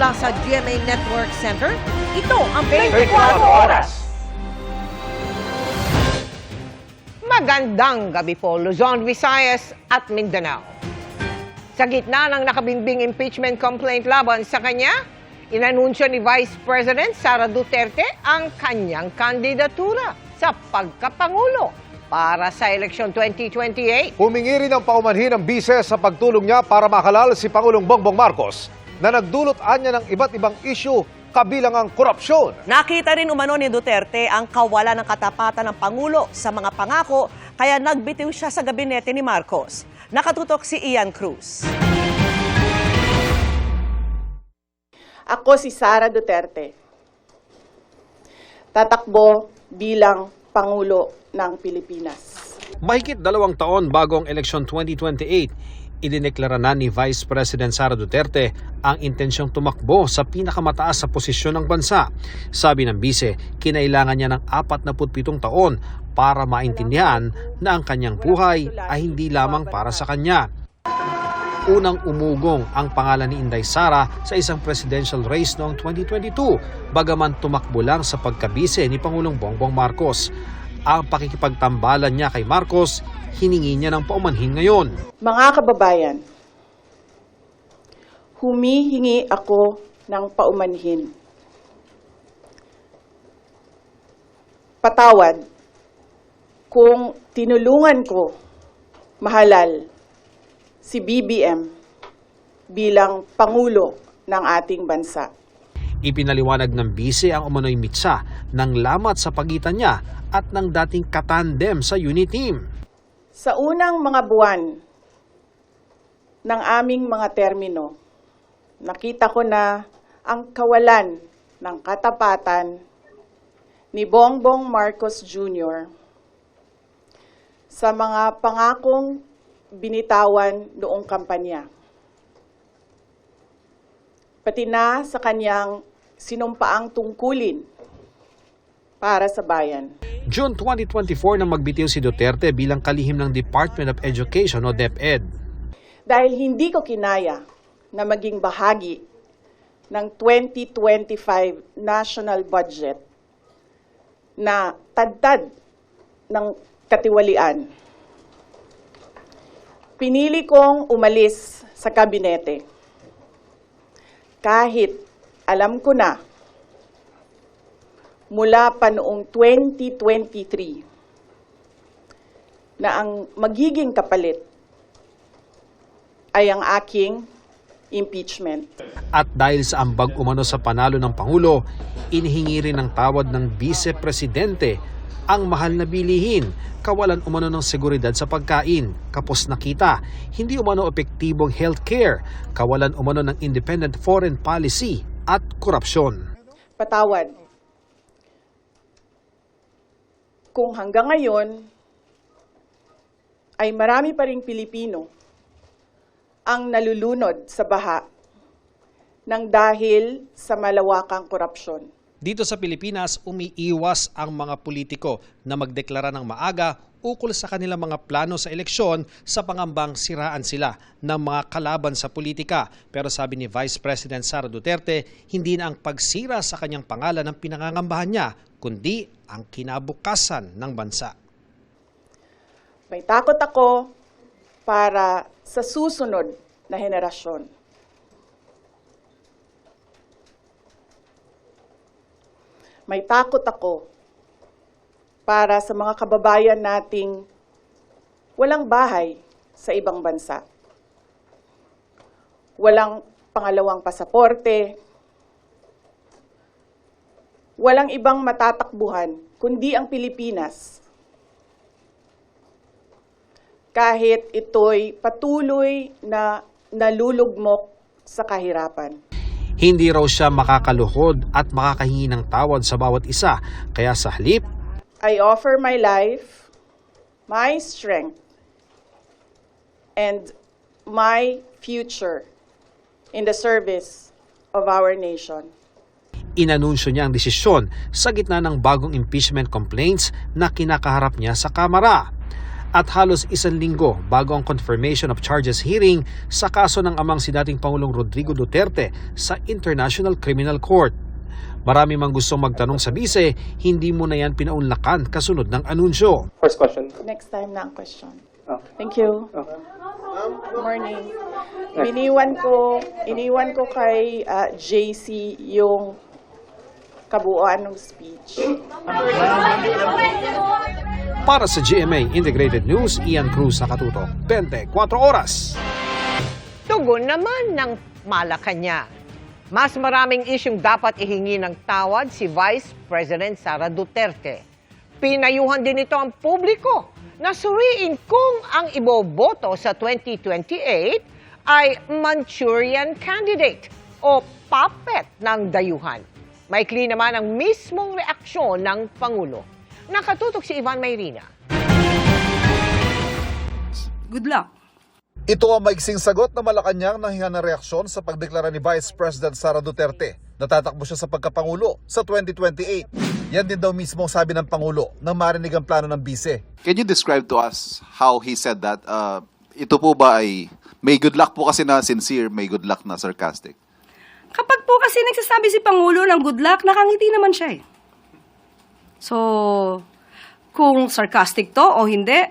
mula sa GMA Network Center, ito ang 24 Oras. Magandang gabi po, Luzon, Visayas at Mindanao. Sa gitna ng nakabinbing impeachment complaint laban sa kanya, inanunsyo ni Vice President Sara Duterte ang kanyang kandidatura sa pagkapangulo para sa eleksyon 2028. Humingi rin ng paumanhin ng bise sa pagtulong niya para makalal si Pangulong Bongbong Marcos na nagdulot anya ng iba't ibang isyu kabilang ang korupsyon. Nakita rin umano ni Duterte ang kawalan ng katapatan ng Pangulo sa mga pangako kaya nagbitiw siya sa gabinete ni Marcos. Nakatutok si Ian Cruz. Ako si Sara Duterte. Tatakbo bilang Pangulo ng Pilipinas. Mahigit 2 taon bago ang eleksyon 2028, idineklara na ni Vice President Sara Duterte ang intensyong tumakbo sa pinakamataas sa posisyon ng bansa. Sabi ng bise, kinailangan niya ng 47 taon para maintindihan na ang kanyang buhay ay hindi lamang para sa kanya. Unang umugong ang pangalan ni Inday Sara sa isang presidential race noong 2022, bagaman tumakbo lang sa pagkabise ni Pangulong Bongbong Marcos. Ang pakikipagtambalan niya kay Marcos, hiningi niya ng paumanhin ngayon. Mga kababayan, humihingi ako ng paumanhin. Patawad kung tinulungan ko mahalal si BBM bilang Pangulo ng ating bansa. Ipinaliwanag ng bise ang umano'y mitsa ng lamat sa pagitan niya at ng dating katandem sa unit team. Sa unang mga buwan ng aming mga termino, nakita ko na ang kawalan ng katapatan ni Bongbong Marcos Jr. sa mga pangakong binitawan noong kampanya. Pati na sa kanyang sinumpaang tungkulin para sa bayan. June 2024 nang magbitiw si Duterte bilang kalihim ng Department of Education o DepEd. Dahil hindi ko kinaya na maging bahagi ng 2025 national budget na tadtad ng katiwalian, pinili kong umalis sa kabinete. Kahit alam ko na mula pa noong 2023 na ang magiging kapalit ay ang aking impeachment. At dahil sa ambag umano sa panalo ng Pangulo, inihingi rin ng tawad ng Vice Presidente ang mahal na bilihin, kawalan umano ng seguridad sa pagkain, kapos na kita, hindi umano epektibong healthcare, kawalan umano ng independent foreign policy at korupsyon. Patawad kung hanggang ngayon ay marami pa ring Pilipino ang nalulunod sa baha ng dahil sa malawakang korupsyon. Dito sa Pilipinas, umiiwas ang mga politiko na magdeklara ng maaga ukol sa kanilang mga plano sa eleksyon sa pangambang siraan sila ng mga kalaban sa politika. Pero sabi ni Vice President Sara Duterte, hindi na ang pagsira sa kanyang pangalan ang pinangangambahan niya, kundi ang kinabukasan ng bansa. May takot ako para sa susunod na henerasyon. May takot ako para sa mga kababayan nating walang bahay sa ibang bansa. Walang pangalawang pasaporte, walang ibang matatakbuhan kundi ang Pilipinas. Kahit ito'y patuloy na nalulugmok sa kahirapan. Hindi raw siya makakaluhod at makakahingi ng tawad sa bawat isa, kaya sa halip, I offer my life, my strength, and my future in the service of our nation. inanunsyo niya ang desisyon sa gitna ng bagong impeachment complaints na kinakaharap niya sa Kamara. at halos 1 linggo bago ang confirmation of charges hearing sa kaso ng amang si dating Pangulong Rodrigo Duterte sa International Criminal Court. Marami mang gustong magtanong sa bise, hindi mo na yan pinaunlakan kasunod ng anunsyo. First question. Next time na ang question. Oh. Thank you. Okay. Morning. Iniwan ko kay JC yung kabuuan ng speech. Para sa GMA Integrated News, Ian Cruz nakatutok, 24 oras. Tugon naman ng Malacanang. Mas maraming isyong dapat ihingi ng tawad si Vice President Sara Duterte. Pinayuhan din ito ang publiko na suriin kung ang iboboto sa 2028 ay Manchurian candidate o puppet ng dayuhan. Maikli naman ang mismong reaksyon ng Pangulo. Nakatutok si Ivan Mayrina. Good luck. Ito ang maiksing sagot na Malacanang nang hinga ng reaksyon sa pagdeklara ni Vice President Sara Duterte. Natatakbo siya sa pagkapangulo sa 2028. Yan din daw mismo sabi ng Pangulo nang marinig ang plano ng bise. Can you describe to us how he said that? Ito po ba ay may good luck po kasi na sincere, may good luck na sarcastic? Kapag po kasi nagsasabi si Pangulo ng good luck, nakangiti naman siya eh. So, kung sarcastic to o hindi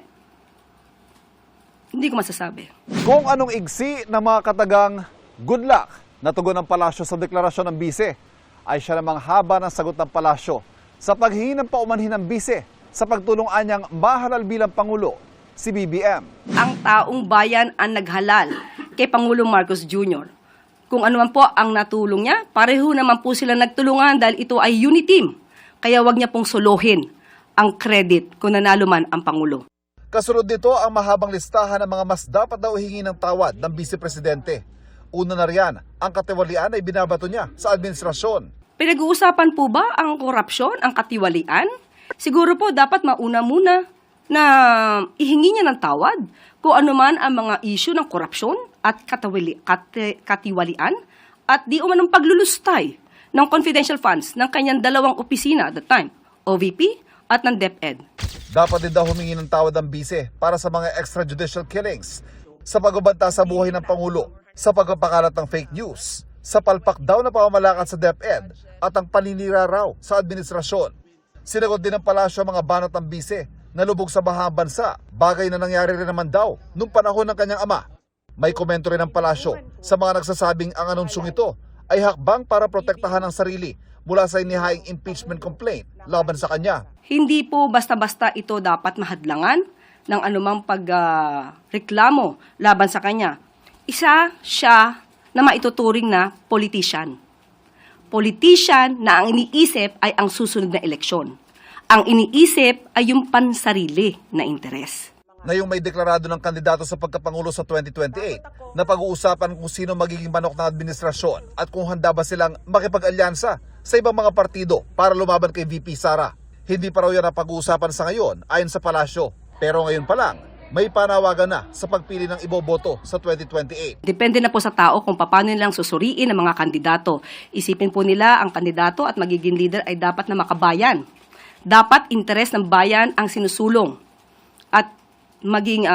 ko masasabi. Kung anong igsi ng mga katagang good luck na tugon ng palasyo sa deklarasyon ng bise, ay siya namang haba ng sagot ng palasyo sa paghingi ng paumanhin ng bise sa pagtulong anyang mahalal bilang Pangulo, si BBM. Ang taong bayan ang naghalal kay Pangulong Marcos Jr. Kung ano man po ang natulong niya, pareho naman po sila nagtulungan dahil ito ay unity team. Kaya wag niya pong suluhin ang credit kung nanalo man ang Pangulo. Kasunod nito ang mahabang listahan ng mga mas dapat daw hingi ng tawad ng Vice Presidente. Una na riyan, ang katiwalian ay binabato niya sa administrasyon. Pinag-uusapan po ba ang korupsyon, ang katiwalian? Siguro po dapat mauna muna na ihingi niya ng tawad kung ano man ang mga issue ng korupsyon at katiwalian at di umanong paglulustay ng confidential funds ng kanyang dalawang opisina at the time, OVP at ng DepEd. Dapat din daw humingi ng tawad ang bise para sa mga extrajudicial killings, sa pagbabanta sa buhay ng Pangulo, sa pagpapakalat ng fake news, sa palpak daw na pamamalakad sa DepEd at ang paninira raw sa administrasyon. Sinagot din ng palasyo ang mga banat ng bise na lubog sa bahang bansa, bagay na nangyari rin naman daw nung panahon ng kanyang ama. May komento rin ng palasyo sa mga nagsasabing ang anunsyong ito ay hakbang para protektahan ang sarili mula sa inihaing impeachment complaint laban sa kanya. Hindi po basta-basta ito dapat mahadlangan ng anumang pagreklamo laban sa kanya. Isa siya na maituturing na politician. Politician na ang iniisip ay ang susunod na eleksyon. Ang iniisip ay yung pansarili na interes. Ngayong may deklarado ng kandidato sa pagkapangulo sa 2028 na pag-uusapan kung sino magiging manok ng administrasyon at kung handa ba silang makipag-alyansa sa ibang mga partido para lumaban kay VP Sara. Hindi pa raw yan ang pag-uusapan sa ngayon ayon sa palasyo. Pero ngayon pa lang, may panawagan na sa pagpili ng iboboto sa 2028. Depende na po sa tao kung paano nilang susuriin ang mga kandidato. Isipin po nila ang kandidato at magiging leader ay dapat na makabayan. Dapat interes ng bayan ang sinusulong. At maging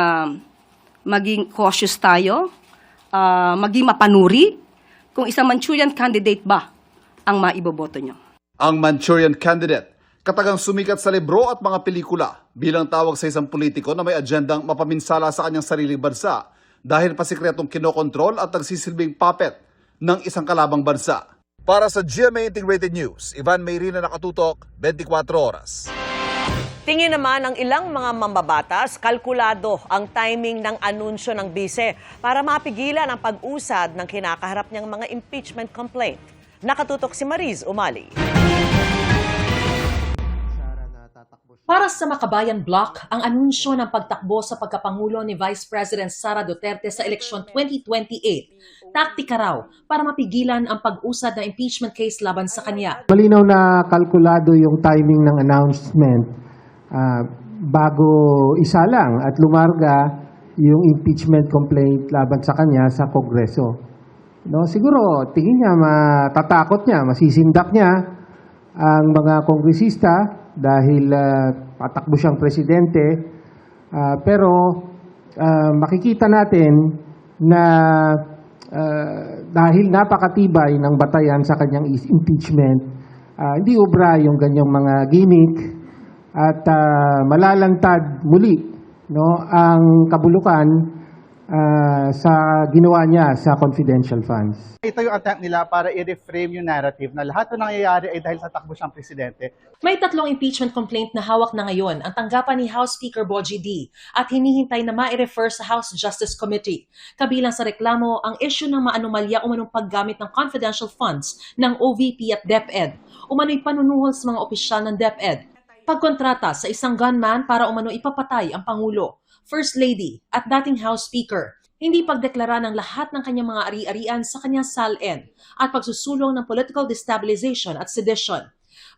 cautious tayo, maging mapanuri kung isang Manchurian candidate ba ang maiboboto nyo. Ang Manchurian candidate, katagang sumikat sa libro at mga pelikula bilang tawag sa isang politiko na may agendang mapaminsala sa kanyang sariling bansa dahil pasikretong kinokontrol at nagsisilbing puppet ng isang kalabang bansa. Para sa GMA Integrated News, Ivan Mayrina nakatutok, 24 oras. Tingin naman ng ilang mga mambabatas, kalkulado ang timing ng anunsyo ng bise para mapigilan ang pag-usad ng kinakaharap niyang mga impeachment complaint. Nakatutok si Mariz Umali. Para sa Makabayan Bloc, ang anunsyo ng pagtakbo sa pagkapangulo ni Vice President Sara Duterte sa eleksyon 2028, taktika raw para mapigilan ang pag-usad ng impeachment case laban sa kanya. Malinaw na kalkulado yung timing ng announcement bago isa lang at lumarga yung impeachment complaint laban sa kanya sa Kongreso. No, siguro tingin niya, matatakot niya, masisindak niya ang mga kongresista dahil patakbo siyang presidente Pero makikita natin na dahil napakatibay ng batayan sa kanyang impeachment, hindi ubra yung ganyang mga gimmick at malalantad muli, no, ang kabulukan sa ginawa niya sa confidential funds. Ito yung attempt nila para i-reframe yung narrative na lahat ng nangyayari ay dahil sa takbo siyang presidente. May 3 impeachment complaint na hawak na ngayon ang tanggapan ni House Speaker Bogie D at hinihintay na ma-refer sa House Justice Committee. Kabilang sa reklamo ang issue ng maanumalya umanong paggamit ng confidential funds ng OVP at DepEd. Umano'y panunuhol sa mga opisyal ng DepEd. Pagkontrata sa isang gunman para umano ipapatay ang Pangulo, First Lady at dating House Speaker. Hindi pagdeklara ng lahat ng kanyang mga ari-arian sa kanyang SALN at pagsusulong ng political destabilization at sedition.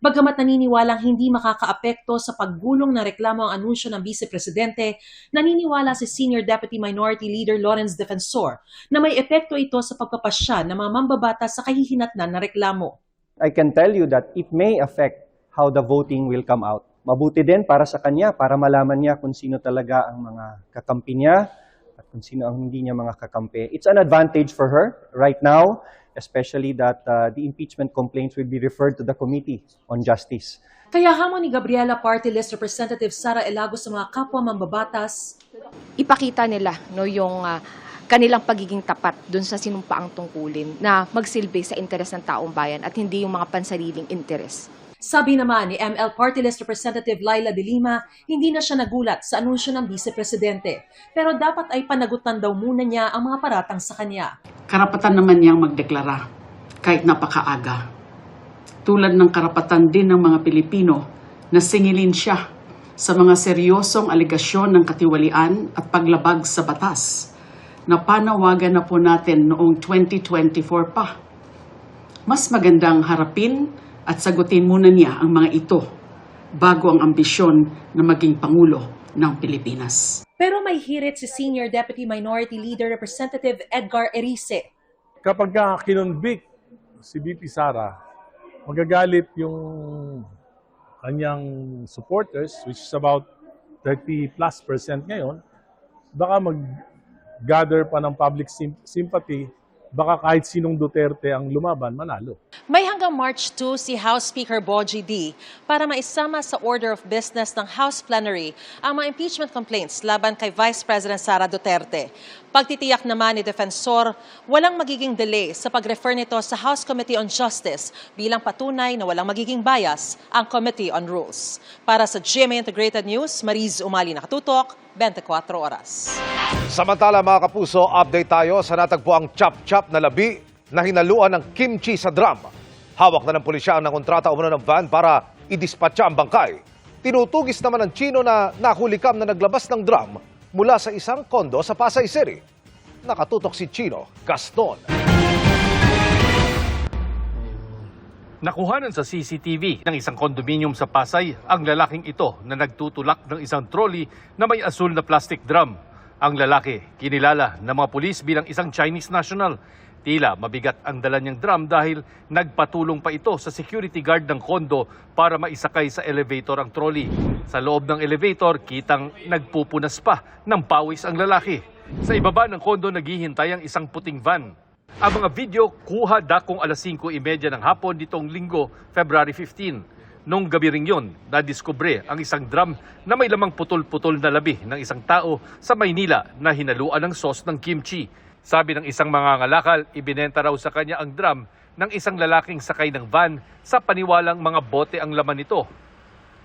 Bagamat naniniwalang hindi makakaapekto sa paggulong ng reklamo ang anunsyo ng Vice Presidente, naniniwala si Senior Deputy Minority Leader Lawrence Defensor na may epekto ito sa pagpapasya ng mga mambabatas sa kahihinatnan na reklamo. I can tell you that it may affect how the voting will come out. Mabuti din para sa kanya, para malaman niya kung sino talaga ang mga kakampi niya at kung sino ang hindi niya mga kakampi. It's an advantage for her right now, especially that the impeachment complaints will be referred to the Committee on Justice. Kaya hamon ni Gabriela Party List Representative Sara Elago sa mga kapwa mambabatas, ipakita nila yung kanilang pagiging tapat dun sa sinumpaang tungkulin na magsilbi sa interes ng taong bayan at hindi yung mga pansariling interes. Sabi naman ni ML Party List Representative Laila De Lima, hindi na siya nagulat sa anunsyo ng Vice Presidente. Pero dapat ay panagutan daw muna niya ang mga paratang sa kanya. Karapatan naman niyang magdeklara kahit napakaaga. Tulad ng karapatan din ng mga Pilipino na singilin siya sa mga seryosong alegasyon ng katiwalian at paglabag sa batas na panawagan na po natin noong 2024 pa. Mas magandang harapin at sagutin muna niya ang mga ito bago ang ambisyon na maging Pangulo ng Pilipinas. Pero may hirit si Senior Deputy Minority Leader Representative Edgar Erice. Kapag kinonvict si VP Sara, magagalit yung kanyang supporters, which is about 30+% ngayon, baka mag-gather pa ng public sympathy, baka kahit sinong Duterte ang lumaban, manalo. May hanggang March 2 si House Speaker Bogie D para maisama sa order of business ng House Plenary ang mga impeachment complaints laban kay Vice President Sara Duterte. Pagtitiyak naman ni Defensor, walang magiging delay sa pag-refer nito sa House Committee on Justice bilang patunay na walang magiging bias ang Committee on Rules. Para sa GMA Integrated News, Mariz Umali nakatutok, 24 oras. Samantala mga kapuso, update tayo sa natagpuang chop-chop na labi na hinaluan ng kimchi sa drum. Hawak na ng pulisya ang nakontrata umano ng van para idispatcha ang bangkay. Tinutugis naman ng Chino na nakulikam na naglabas ng drum mula sa isang kondo sa Pasay City. Nakatutok si Chino Gaston. Nakuhanan sa CCTV ng isang kondominium sa Pasay ang lalaking ito na nagtutulak ng isang trolley na may asul na plastic drum. Ang lalaki, kinilala ng mga pulis bilang isang Chinese national. Tila mabigat ang dala niyang drum dahil nagpatulong pa ito sa security guard ng kondo para maisakay sa elevator ang trolley. Sa loob ng elevator, kitang nagpupunas pa ng pawis ang lalaki. Sa ibaba ng kondo naghihintay ang isang puting van. Ang mga video kuha dakong alas 5:30 ng hapon nitong linggo, February 15. Noong gabi ring yun, nadiskubre ang isang drum na may lamang putol-putol na labi ng isang tao sa Maynila na hinaluan ng sauce ng kimchi. Sabi ng isang mangangalakal, ibinenta raw sa kanya ang drum ng isang lalaking sakay ng van sa paniwalang mga bote ang laman nito.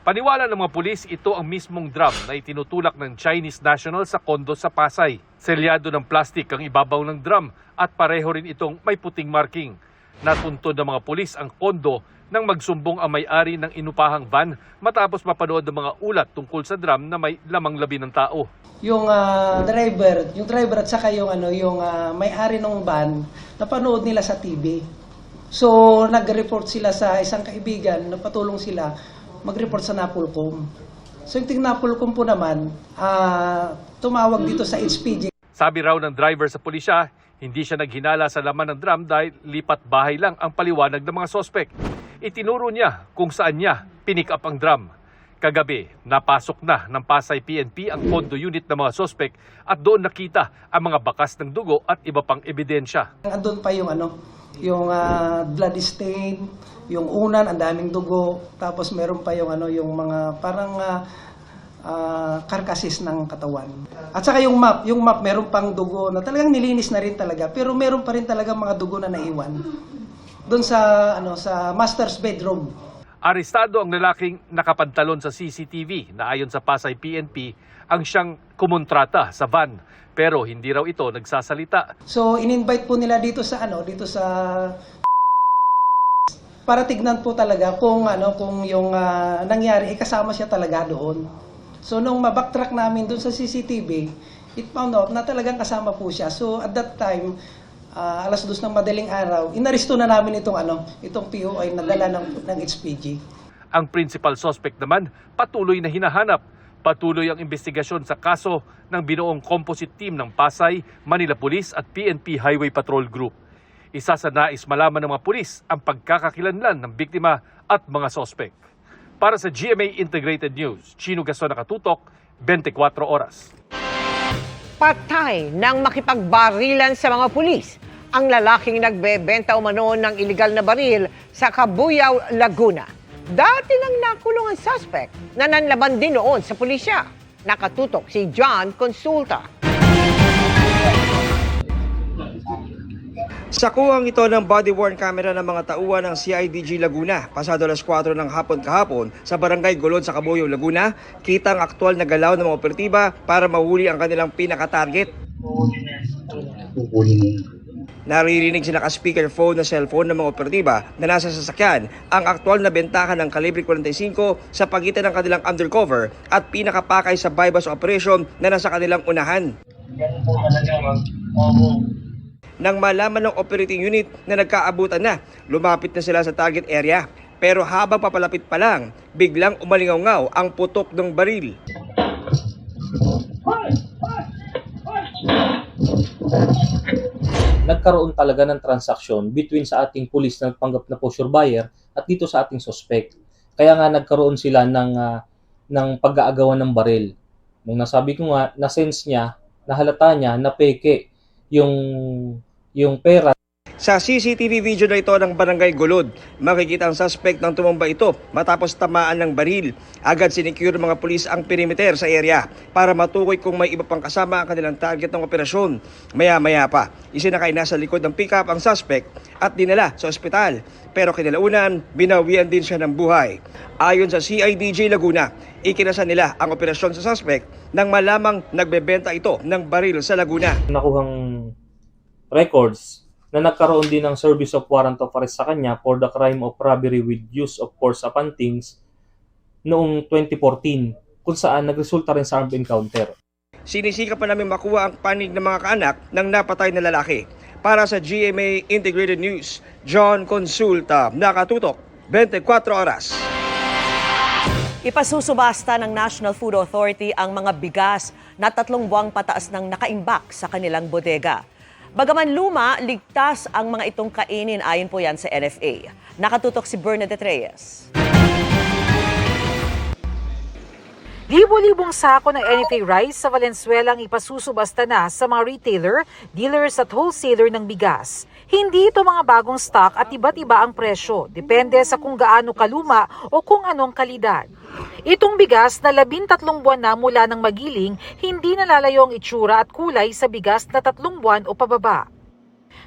Paniwala ng mga pulis, ito ang mismong drum na itinutulak ng Chinese national sa kondo sa Pasay. Selyado ng plastik ang ibabaw ng drum at pareho rin itong may puting marking. Natuntun ng mga pulis ang kondo nang magsumbong ang may-ari ng inupahang van matapos mapanood ng mga ulat tungkol sa drum na may lamang labi ng tao. Yung driver at saka yung may-ari ng van, napanood nila sa TV. So nag-report sila sa isang kaibigan, napatulong sila mag-report sa Napolcom. So yung Napolcom po naman, tumawag dito sa HPG. Sabi raw ng driver sa pulisya, hindi siya naghinala sa laman ng drum dahil lipat bahay lang ang paliwanag ng mga sospek. Itinuro niya kung saan niya pinick up ang drum. Kagabi, napasok na ng Pasay PNP ang pondo unit ng mga sospek at doon nakita ang mga bakas ng dugo at iba pang ebidensya. Andun pa yung blood stain, yung unan, ang daming dugo, tapos meron pa yung yung mga parang karkasis ng katawan. At saka yung map meron pang dugo na talagang nilinis na rin talaga, pero meron pa rin talaga mga dugo na naiwan doon sa sa master's bedroom. Arestado ang lalaking nakapantalon sa CCTV na ayon sa Pasay PNP ang siyang kumontrata sa van, pero hindi raw ito nagsasalita. So in-invite po nila dito sa para tignan po talaga kung yung nangyari kasama siya talaga doon. So nung mabacktrack namin doon sa CCTV, it found out na talagang kasama po siya. So at that time, alas 2 ng madaling araw, inaresto na namin itong POI na dala ng HPG. Ang principal suspect naman patuloy na hinahanap. Patuloy ang investigasyon sa kaso ng binuong composite team ng Pasay, Manila Police at PNP Highway Patrol Group. Isa sa nais malaman ng mga pulis ang pagkakakilanlan ng biktima at mga suspect. Para sa GMA Integrated News, Chino Gaston nakatutok, 24 oras. Patay nang makipagbarilan sa mga pulis ang lalaking nagbebenta umano ng iligal na baril sa Cabuyao, Laguna. Dati nang nakulong ang suspect na nanlaban din noon sa pulisya. Nakatutok si John Consulta. Sa kuhang ito ng body-worn camera ng mga tauhan ng CIDG Laguna, pasado alas 4 ng hapon kahapon sa Barangay Golod sa Cabuyao, Laguna, kita ang aktwal na galaw ng mga operatiba para mahuli ang kanilang pinaka-target. Naririnig sa naka-speakerphone na cellphone ng mga operatiba na nasa sasakyan ang aktwal na bentahan ng kalibre 45 sa pagitan ng kanilang undercover at pinakapakay sa bypass operation na nasa kanilang unahan. Nang malaman ng operating unit na nagkaabutan na, lumapit na sila sa target area. Pero habang papalapit pa lang, biglang umalingaw-ngaw ang putok ng baril. Nagkaroon talaga ng transaksyon between sa ating pulis na nagpanggap na posture buyer at dito sa ating suspect. Kaya nga nagkaroon sila ng pag-aagawan ng baril. Nung nasabi ko nga, na-sense niya, nahalata niya na peke yung pera. Sa CCTV video na ito ng Barangay Golod, makikita ang suspect nang tumumba ito matapos tamaan ng baril. Agad sinicure ng mga pulis ang perimeter sa area para matukoy kung may iba pang kasama ang kanilang target ng operasyon. Maya-maya pa, isinakay na sa likod ng pickup ang suspect at dinala sa ospital. Pero kinalaunan, binawian din siya ng buhay. Ayon sa CIDG Laguna, ikinasa nila ang operasyon sa suspect nang malamang nagbebenta ito ng baril sa Laguna. Nakuhang records na nagkaroon din ng service of warrant of arrest sa kanya for the crime of robbery with use of force upon things noong 2014 kung saan nagresulta rin sa armed encounter. Sinisika pa namin makuha ang panig ng mga kaanak ng napatay na lalaki. Para sa GMA Integrated News, John Consulta, nakatutok, 24 oras. Ipasusubasta ng National Food Authority ang mga bigas na 3 buwang pataas ng nakaimbak sa kanilang bodega. Bagaman luma, ligtas ang mga itong kainin ayon po yan sa NFA. Nakatutok si Bernadette Reyes. Libo-libong sako ng NFA rice sa Valenzuela ang ipasusubasta na sa mga retailer, dealers at wholesaler ng bigas. Hindi ito mga bagong stock at iba't iba ang presyo, depende sa kung gaano kaluma o kung anong kalidad. Itong bigas na 13 buwan na mula ng magiling, hindi nalalayo ang itsura at kulay sa bigas na 3 buwan o pababa.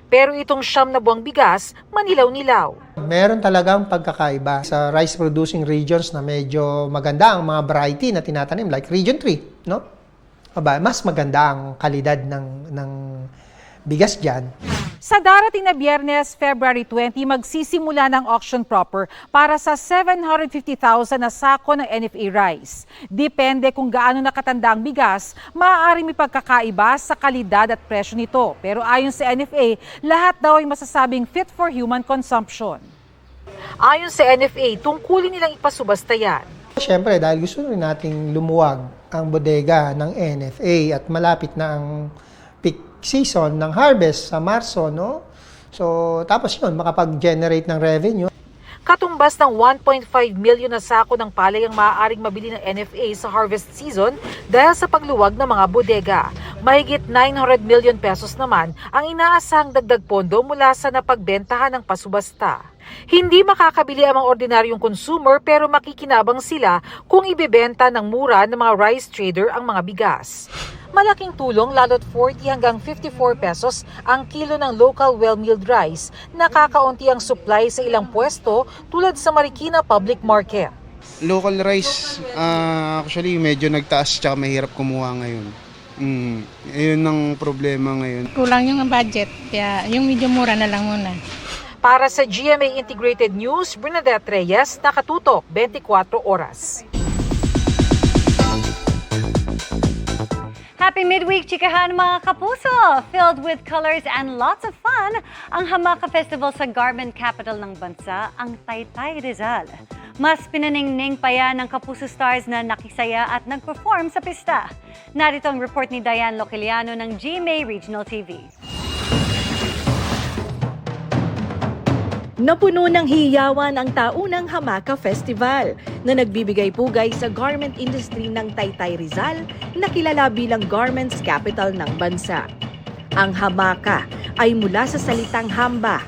Pero itong 9 na buwang bigas, manilaw-nilaw. Meron talagang pagkakaiba sa rice-producing regions na medyo maganda ang mga variety na tinatanim, like Region 3, no? Mas maganda ang kalidad ng bigas dyan. Sa darating na Biyernes, February 20, magsisimula ng auction proper para sa 750,000 na sako ng NFA rice. Depende kung gaano nakatanda ang bigas, maaaring may pagkakaiba sa kalidad at presyo nito. Pero ayon sa NFA, lahat daw ay masasabing fit for human consumption. Ayon sa NFA, tungkulin nilang ipasubasta yan. Siyempre, dahil gusto rin nating lumuwag ang bodega ng NFA at malapit na ang peak season ng harvest sa Marso, no? So, tapos yun, makapag-generate ng revenue. Katumbas ng 1.5 milyon na sako ng palay ang maaaring mabili ng NFA sa harvest season dahil sa pagluwag ng mga bodega. Mahigit 900 million pesos naman ang inaasahang dagdag pondo mula sa napagbentahan ng pasubasta. Hindi makakabili ang mga ordinaryong consumer pero makikinabang sila kung ibebenta ng mura ng mga rice trader ang mga bigas. Malaking tulong lalo't 40 hanggang 54 pesos ang kilo ng local well-milled rice. Nakakaunti ang supply sa ilang pwesto tulad sa Marikina Public Market. Local rice, actually medyo nagtaas tsaka mahirap kumuha ngayon. Ayun ang problema ngayon. Kulang yung budget, kaya yung medyo mura na lang muna. Para sa GMA Integrated News, Bernadette Reyes, nakatutok 24 oras. Happy midweek, chikahan mga kapuso! Filled with colors and lots of fun, ang Hamaka Festival sa garment capital ng bansa, ang Taytay Rizal. Mas pinaningning pa yan ng Kapuso Stars na nakisaya at nag-perform sa pista. Narito ang report ni Diane Lociliano ng GMA Regional TV. Napuno ng hiyawan ang taunang Hamaka Festival na nagbibigay pugay sa garment industry ng Taytay Rizal na kilala bilang garments capital ng bansa. Ang Hamaka ay mula sa salitang hamba,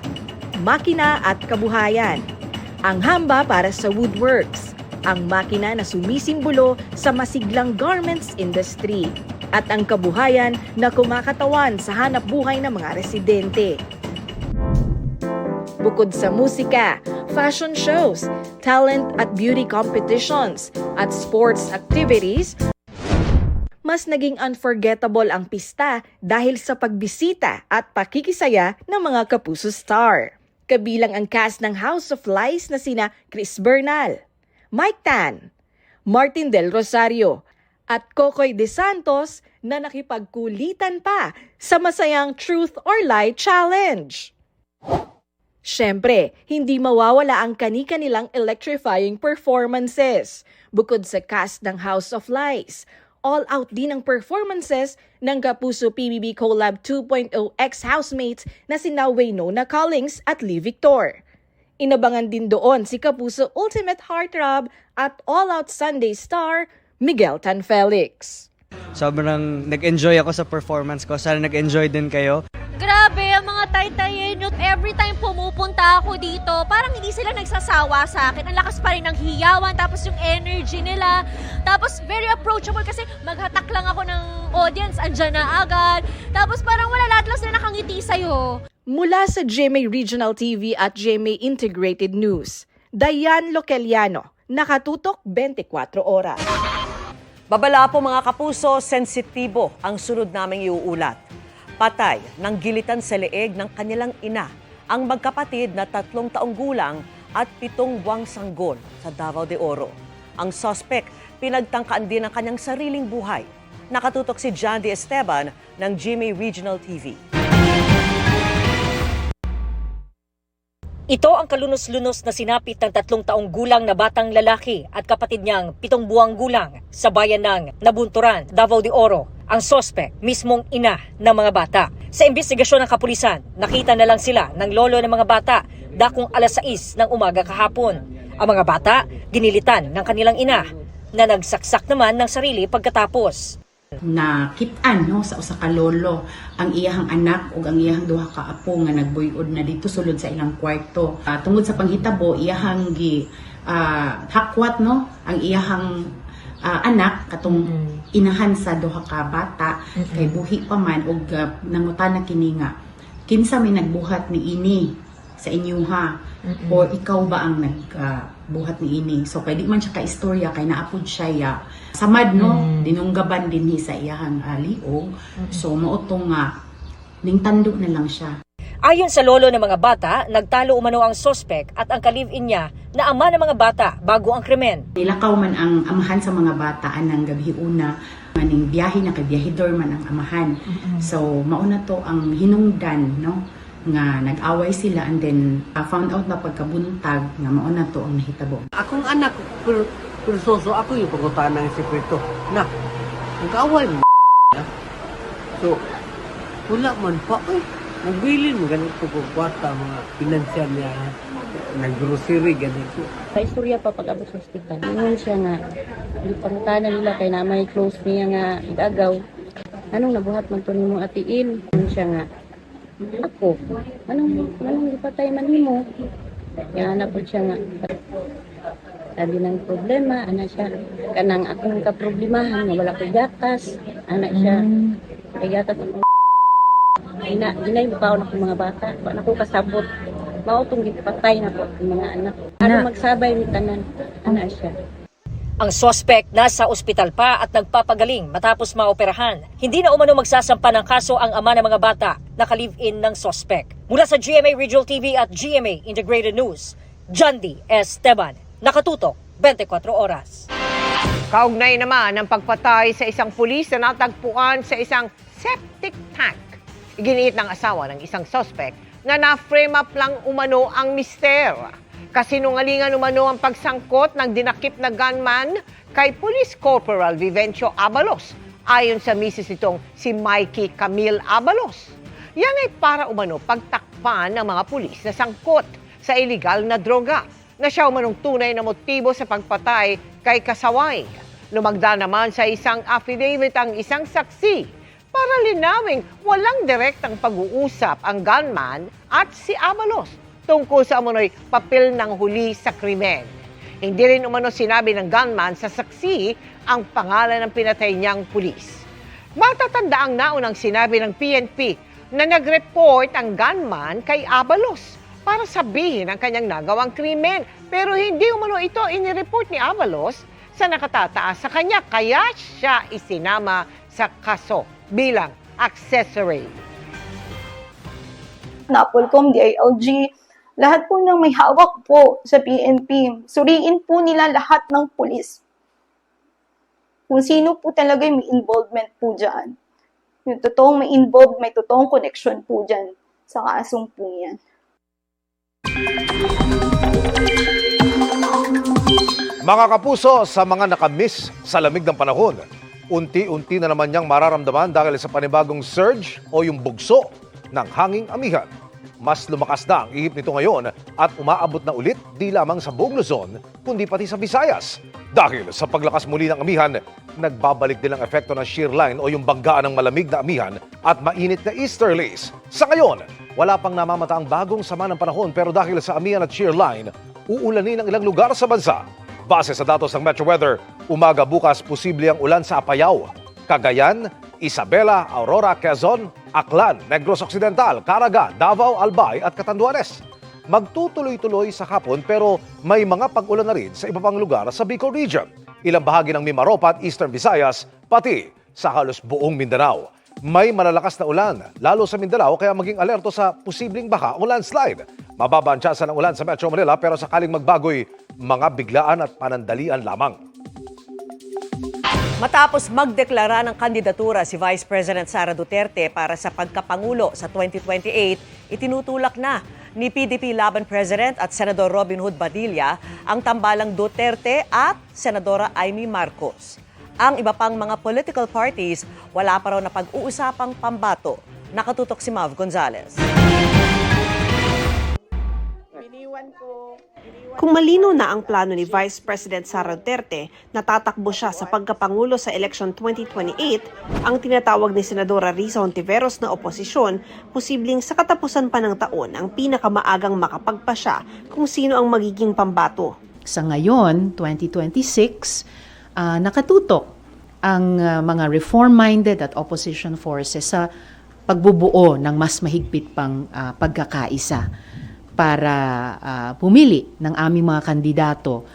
makina at kabuhayan. Ang hamba para sa woodworks, ang makina na sumisimbolo sa masiglang garments industry, at ang kabuhayan na kumakatawan sa hanap buhay ng mga residente. Bukod sa musika, fashion shows, talent at beauty competitions, at sports activities, mas naging unforgettable ang pista dahil sa pagbisita at pakikisaya ng mga Kapuso Star. Kabilang ang cast ng House of Lies na sina Chris Bernal, Mike Tan, Martin Del Rosario, at Kokoy De Santos na nakipagkulitan pa sa masayang Truth or Lie Challenge. Siyempre, hindi mawawala ang kani-kanilang electrifying performances. Bukod sa cast ng House of Lies, all-out din ang performances ng Kapuso PBB Collab 2.0 ex-housemates na sina Waynona Collins at Lee Victor. Inabangan din doon si Kapuso Ultimate Heartthrob at all-out Sunday star Miguel Tan Felix. Sobrang nag-enjoy ako sa performance ko. Sana nag-enjoy din kayo. Grabe, ang mga Taytayenyo, every time pumupunta ako dito, parang hindi sila nagsasawa sa akin. Ang lakas pa rin ng hiyawan, tapos yung energy nila. Tapos very approachable kasi maghatak lang ako ng audience, andyan na agad. Tapos parang wala, lahat lang sila nakangiti sa'yo. Mula sa GMA Regional TV at GMA Integrated News, Diane Lociliano, nakatutok 24 oras. Babala po mga kapuso, sensitibo ang sunod naming iuulat. Patay ng gilitan sa leeg ng kanilang ina ang magkapatid na 3 taong gulang at 7 buwang sanggol sa Davao de Oro. Ang suspect, pinagtangkaan din ang kanyang sariling buhay. Nakatutok si John D. Esteban ng GMA Regional TV. Ito ang kalunos-lunos na sinapit ng 3 taong gulang na batang lalaki at kapatid niyang 7 buwang gulang sa bayan ng Nabunturan, Davao de Oro. Ang sospek, mismong ina ng mga bata. Sa imbestigasyon ng kapulisan, nakita na lang sila ng lolo ng mga bata dakong 6:00 ng umaga kahapon. Ang mga bata, ginilitan ng kanilang ina na nagsaksak naman ng sarili pagkatapos. Nakitaan no, sa usa ka lolo ang iyahang anak ug ang iyahang duha ka apo nga nagbuy-od na dito sulod sa ilang kwarto. Tungod sa panghitabo, iyahang hakwat no ang iyahang anak katong inahan sa duha ka bata kay buhi pa man og nangutana kini nga kinsa may nagbuhat ni ini sa inyuha o ikaw ba ang nagbuhat ni ini. So pwede man siya ka istorya kay naapod siya samad no dinunggaban dinhi sa iyahang liog. So mao to nga ningtando na lang siya. Ayon sa lolo ng mga bata, nagtalo umano ang sospek at ang ka-live-in niya na ama ng mga bata bago ang krimen. Nilakaw man ang amahan sa mga bata anang gabi-una, maning biyahe na kay biyahidor man ang amahan. So mauna to ang hinungdan no nga nag-away sila and then found out na pagkabuntag nga mauna to ang nahitabo. Akong anak kursoso ako yung pagkutaan ng sekreto. Na, nag-away mo. So, wala man pa. Nagbili mo ganito po kwarta, mga pinansyal niya, nag-grocery, ganito. Sa istorya pa pag-abot sa hospital, ingon siya nga, di pangutanan nila kay na may close niya nga igagaw. Anong nabuhat man to nimo atiin? Ingon siya nga, ako, anong ipatay man nimo? Kaya hanap po siya nga, sabi ng problema, anak siya, kanang akong kaproblemahan, nga wala ko gatas, anak siya, kay gatas ako. Ginay bukaw na akong mga bata, wala ko kasabot. Mautong gipatay na po ang mga anak. Ano magsabay ni tanan, anak siya. Ang suspect nasa ospital pa at nagpapagaling matapos maoperahan. Hindi na umano magsasampa ng kaso ang ama ng mga bata na ka-live-in ng suspect. Mula sa GMA Regional TV at GMA Integrated News, John D. Esteban, nakatutok 24 oras. Kaugnay naman ng pagpatay sa isang pulis na natagpuan sa isang septic tank. Iginiit ng asawa ng isang suspect na na-frame up lang umano ang mister. Kasinungalingan umano ang pagsangkot ng dinakip na gunman kay Police Corporal Vivencio Abalos ayon sa misis nitong si Mikey Camille Abalos. Yan ay para umano pagtakpan ng mga pulis na sangkot sa iligal na droga na siya umanong tunay na motibo sa pagpatay kay kasaway. Lumagda naman sa isang affidavit ang isang saksi para linawing walang direktang pag-uusap ang gunman at si Abalos tungkol sa umano'y papel ng huli sa krimen. Hindi rin umano sinabi ng gunman sa saksi ang pangalan ng pinatay niyang pulis. Matatanda ang naunang sinabi ng PNP na nag-report ang gunman kay Abalos para sabihin ang kanyang nagawang krimen. Pero hindi umano ito inireport ni Abalos sa nakatataas sa kanya kaya siya isinama sa kaso bilang accessory. NAPOLCOM, DILG, lahat po ng may hawak po sa PNP, suriin po nila lahat ng pulis. Kung sino po talaga may involvement po dyan. Yung totoong may involved, may totoong connection po dyan sa kasong po yan. Mga kapuso, sa mga nakamiss sa lamig ng panahon, unti-unti na naman niyang mararamdaman dahil sa panibagong surge o yung bugso ng hanging amihan. Mas lumakas na ang ihip nito ngayon at umaabot na ulit di lamang sa buong Luzon, kundi pati sa Visayas. Dahil sa paglakas muli ng amihan, nagbabalik din ang epekto ng shear line o yung banggaan ng malamig na amihan at mainit na easterlies. Sa ngayon, wala pang namamata ang bagong sama ng panahon pero dahil sa amihan at shear line, uulanin ang ilang lugar sa bansa. Base sa datos ng Metro Weather, umaga bukas posible ang ulan sa Apayao, Cagayan, Isabela, Aurora, Quezon, Aklan, Negros Occidental, Caraga, Davao, Albay at Catanduanes. Magtutuloy-tuloy sa hapon pero may mga pag-ulan na rin sa iba pang lugar sa Bicol Region, ilang bahagi ng Mimaropa at Eastern Visayas, pati sa halos buong Mindanao. May malalakas na ulan, lalo sa Mindanao kaya maging alerto sa posibleng baha o landslide. Mababa ang tsansa ng ulan sa Metro Manila pero sakaling magbagoy, mga biglaan at panandalian lamang. Matapos magdeklara ng kandidatura si Vice President Sara Duterte para sa pagkapangulo sa 2028, itinutulak na ni PDP Laban President at Senador Robin Hood Padilla ang tambalang Duterte at Senadora Amy Marcos. Ang iba pang mga political parties, wala pa raw na pag-uusapang pambato. Nakatutok si Mav Gonzalez. Kung malino na ang plano ni Vice President Sara Duterte na tatakbo siya sa pagkapangulo sa election 2028, ang tinatawag ni Senadora Risa Hontiveros na oposisyon, posibleng sa katapusan pa ng taon ang pinakamaagang makapagpasya kung sino ang magiging pambato. Sa ngayon, 2026, nakatutok ang mga reform-minded at opposition forces sa pagbubuo ng mas mahigpit pang pagkakaisa para pumili ng aming mga kandidato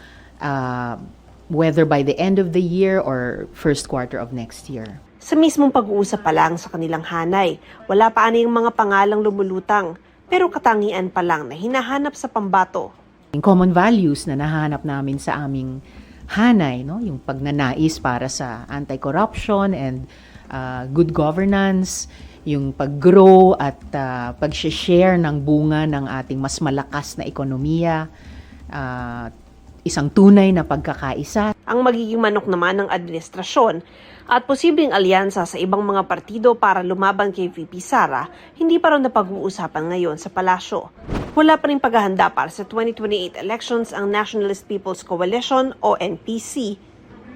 whether by the end of the year or first quarter of next year. Sa mismong pag-uusap pa lang sa kanilang hanay, wala pa anong mga pangalang lumulutang, pero katangian pa lang na hinahanap sa pambato. Common values na nahanap namin sa aming hanay, no? Yung pagnanais para sa anti-corruption and good governance, yung pag-grow at pag-share ng bunga ng ating mas malakas na ekonomiya, isang tunay na pagkakaisa. Ang magiging manok naman ng administrasyon at posibleng alyansa sa ibang mga partido para lumaban kay VP Sara, hindi pa raw napag-uusapan ngayon sa palasyo. Wala pa rin paghahanda para sa 2028 elections ang Nationalist People's Coalition o NPC.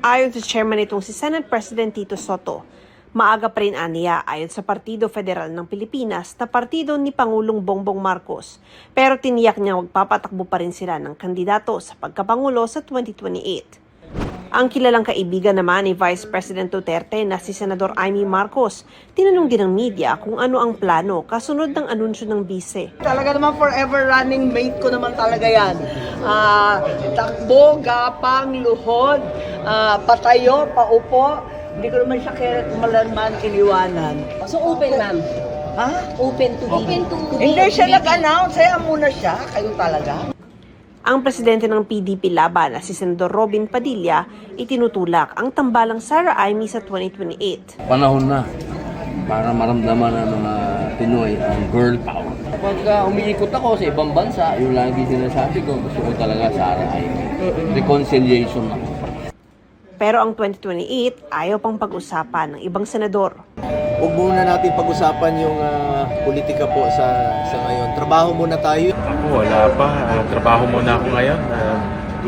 Ayon sa chairman itong si Senate President Tito Soto, maaga pa rin aniya ayon sa Partido Federal ng Pilipinas na partido ni Pangulong Bongbong Marcos. Pero tiniyak niya magpapatakbo pa rin sila ng kandidato sa pagkapangulo sa 2028. Ang kilalang kaibigan naman ni Vice President Duterte na si Senador Amy Marcos, tinanong din ng media kung ano ang plano kasunod ng anunsyo ng bise. Talaga naman forever running mate ko naman talaga yan. Takbo, gapang, luhod, patayo, paupo. Hindi ko naman siya malarman iniwanan. So open, ma'am? Ha? Open to Hindi siya nag-announce, kaya muna siya. Kayo talaga. Ang presidente ng PDP laban na si Senador Robin Padilla itinutulak ang tambalang Sara Amy sa 2028. Panahon na para maramdaman ng mga Pinoy ang girl power. Pag umiikot ako sa ibang bansa, yung lagi sinasabi ko, gusto ko talaga Sara Amy. Reconciliation ako. Pero ang 2028 ayaw pang pag-usapan ng ibang senador. Huwag muna natin pag-usapan yung politika po sa ngayon. Trabaho muna tayo. Ako wala pa. Trabaho muna ako ngayon.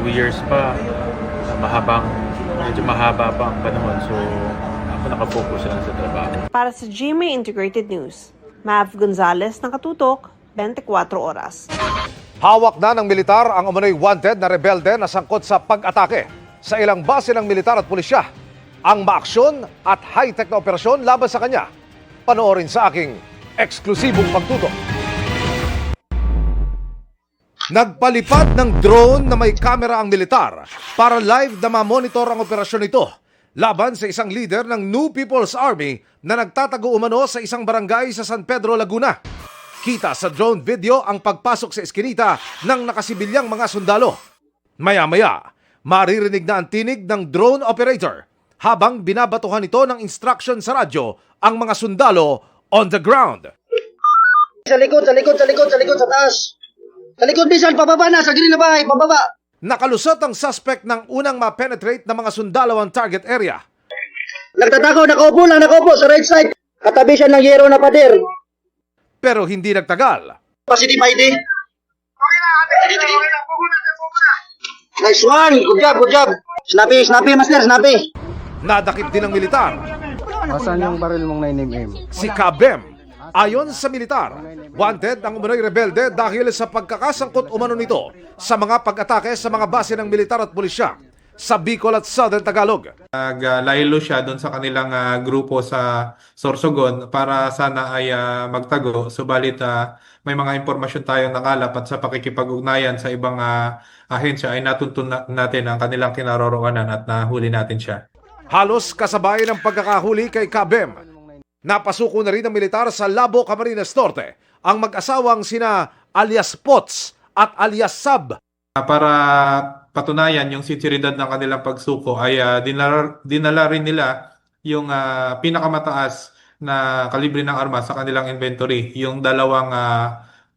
2 years pa. Medyo mahaba pa ang panahon. So ako nakafocus lang sa trabaho. Para sa GMA Integrated News, Mav Gonzalez, nakatutok, 24 oras. Hawak na ng militar ang umano'y wanted na rebelde na sangkot sa pag-atake sa ilang base ng militar at pulisya. Ang maaksyon at high-tech na operasyon laban sa kanya. Panoorin sa aking eksklusibong pagtutok. Nagpalipad ng drone na may kamera ang militar para live na ma-monitor ang operasyon nito laban sa isang leader ng New People's Army na nagtatago umano sa isang barangay sa San Pedro, Laguna. Kita sa drone video ang pagpasok sa eskinita ng nakasibilyang mga sundalo. Maya-maya, maririnig na ang tinig ng drone operator habang binabatuhan ito ng instruction sa radyo ang mga sundalo on the ground. Sa likod, sa taas. Sa likod, bisan, pababa na, sa green na bahay, pababa. Nakalusot ang suspect ng unang ma-penetrate ng mga sundalo ang target area. Nagtatako, nakaupo sa right side. Katabi siya ng yero na pader. Pero hindi nagtagal. Positive ID. Nice one, good job. Snappy, master, snappy. Nadakip din ng militar. Asan yung baril mong 9mm? Si Kabem. Ayon sa militar, wanted ang umano'y rebelde dahil sa pagkakasangkot umano nito sa mga pag-atake sa mga base ng militar at pulisya sa Bicol at Southern Tagalog. Naglaylo siya doon sa kanilang grupo sa Sorsogon para sana ay magtago. Subalit may mga impormasyon tayong nakalap at sa pakikipag-ugnayan sa ibang ahensya ay natuntun natin ang kanilang kinaroroonan at nahuli natin siya. Halos kasabay ng pagkakahuli kay Kabem. Napasuko na rin ng militar sa Labo, Camarines Norte ang mag-asawang sina alias Pots at alias Sab. Para patunayan yung sinseridad ng kanilang pagsuko ay dinala rin nila yung pinakamataas na kalibre ng armas sa kanilang inventory. Yung dalawang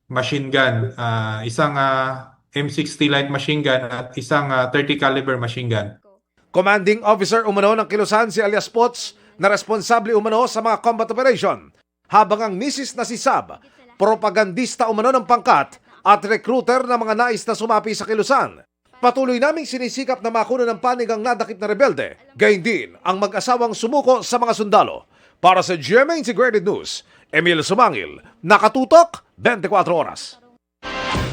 machine gun, isang M60 light machine gun at isang 30 caliber machine gun. Commanding officer umano ng Kilusan si alias Pots na responsable umano sa mga combat operation, habang ang misis na si Sab, propagandista umano ng pangkat at recruiter ng mga nais na sumapi sa Kilusan. Patuloy naming sinisikap na makuha ng panig ang nadakip na rebelde, gayon din ang mag-asawang sumuko sa mga sundalo. Para sa GMA Integrated News, Emil Sumangil, nakatutok 24 oras.